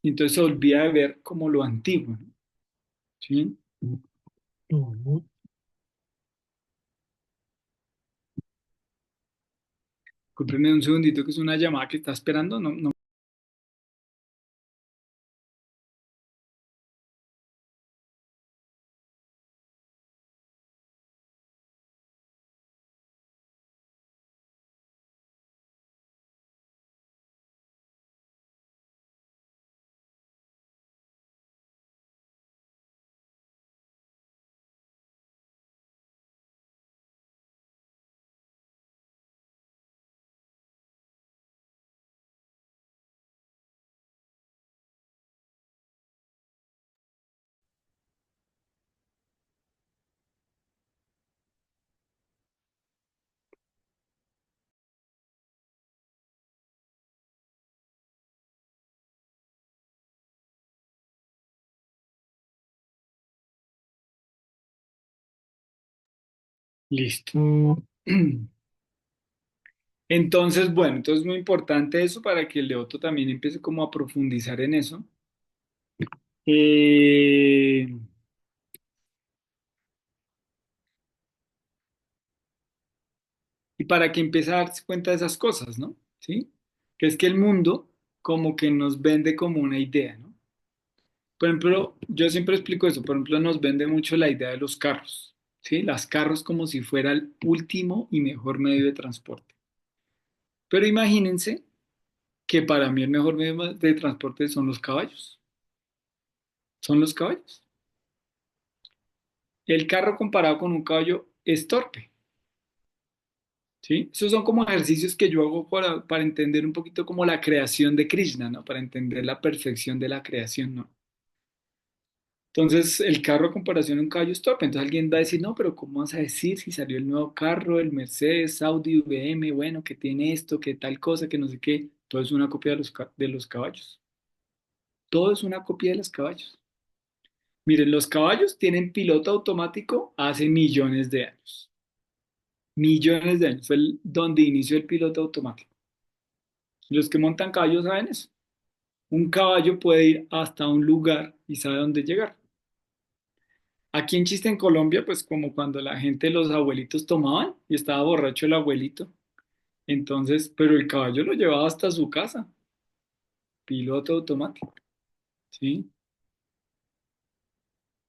Y entonces se olvida de ver como lo antiguo, ¿no? ¿Sí? Ujú. Comprenme un segundito que es una llamada que está esperando, no, no. Listo. Entonces, bueno, entonces es muy importante eso para que el devoto también empiece como a profundizar en eso. Eh, y para que empiece a darse cuenta de esas cosas, ¿no? ¿Sí? Que es que el mundo como que nos vende como una idea, ¿no? Por ejemplo, yo siempre explico eso, por ejemplo, nos vende mucho la idea de los carros, ¿sí? Las carros como si fuera el último y mejor medio de transporte. Pero imagínense que para mí el mejor medio de transporte son los caballos. Son los caballos. El carro comparado con un caballo es torpe, ¿sí? Esos son como ejercicios que yo hago para entender un poquito como la creación de Krishna, ¿no? Para entender la perfección de la creación, ¿no? Entonces, el carro a comparación a un caballo es torpe. Entonces alguien va a decir, no, pero ¿cómo vas a decir si salió el nuevo carro, el Mercedes, Audi, VM, bueno, que tiene esto, que tal cosa, que no sé qué? Todo es una copia de los caballos. Todo es una copia de los caballos. Miren, los caballos tienen piloto automático hace millones de años. Millones de años. Fue donde inició el piloto automático. Los que montan caballos saben eso. Un caballo puede ir hasta un lugar y sabe dónde llegar. Aquí en Chiste, en Colombia, pues como cuando la gente, los abuelitos tomaban y estaba borracho el abuelito. Entonces, pero el caballo lo llevaba hasta su casa. Piloto automático, ¿sí?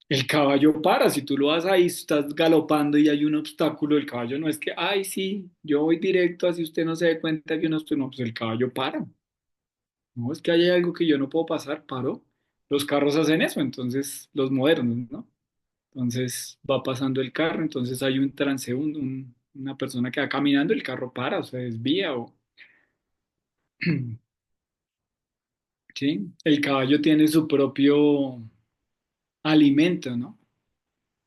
El caballo para, si tú lo vas ahí, estás galopando y hay un obstáculo, el caballo no es que, ay, sí, yo voy directo, así usted no se dé cuenta que no estoy, no, pues el caballo para. No, es que hay algo que yo no puedo pasar, paro. Los carros hacen eso, entonces, los modernos, ¿no? Entonces va pasando el carro, entonces hay un transeúnte, una persona que va caminando, el carro para o se desvía, o, ¿sí? El caballo tiene su propio alimento, ¿no?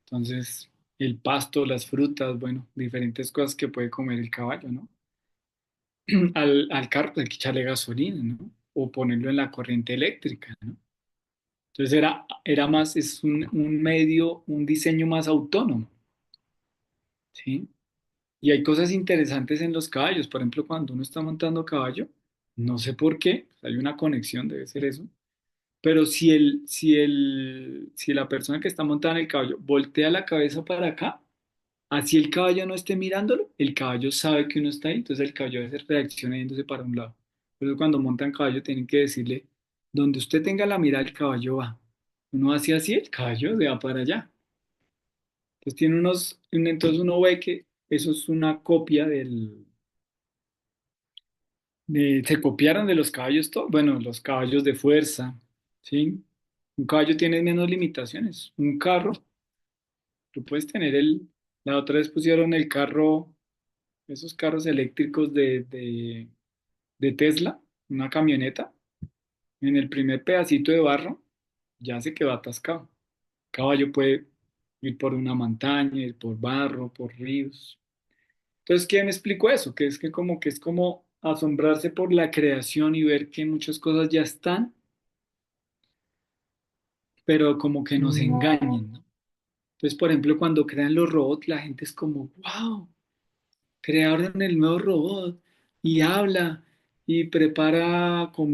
Entonces, el pasto, las frutas, bueno, diferentes cosas que puede comer el caballo, ¿no? Al carro hay que echarle gasolina, ¿no? O ponerlo en la corriente eléctrica, ¿no? Entonces era más, es un medio, un diseño más autónomo, ¿sí? Y hay cosas interesantes en los caballos. Por ejemplo, cuando uno está montando caballo, no sé por qué, hay una conexión, debe ser eso. Pero si la persona que está montada en el caballo voltea la cabeza para acá, así el caballo no esté mirándolo, el caballo sabe que uno está ahí, entonces el caballo a veces reacciona yéndose para un lado. Por eso cuando montan caballo tienen que decirle, donde usted tenga la mirada, el caballo va. Uno hace así, el caballo se va para allá. Entonces entonces uno ve que eso es una copia se copiaron de los caballos, bueno, los caballos de fuerza, ¿sí? Un caballo tiene menos limitaciones. Un carro, tú puedes tener la otra vez pusieron el carro, esos carros eléctricos de Tesla, una camioneta, en el primer pedacito de barro, ya se quedó atascado. Caballo puede ir por una montaña, ir por barro, por ríos. Entonces, ¿quién me explicó eso? Que es como asombrarse por la creación y ver que muchas cosas ya están, pero como que nos engañen, ¿no? Entonces, por ejemplo, cuando crean los robots, la gente es como, wow, crearon el nuevo robot y habla y prepara comida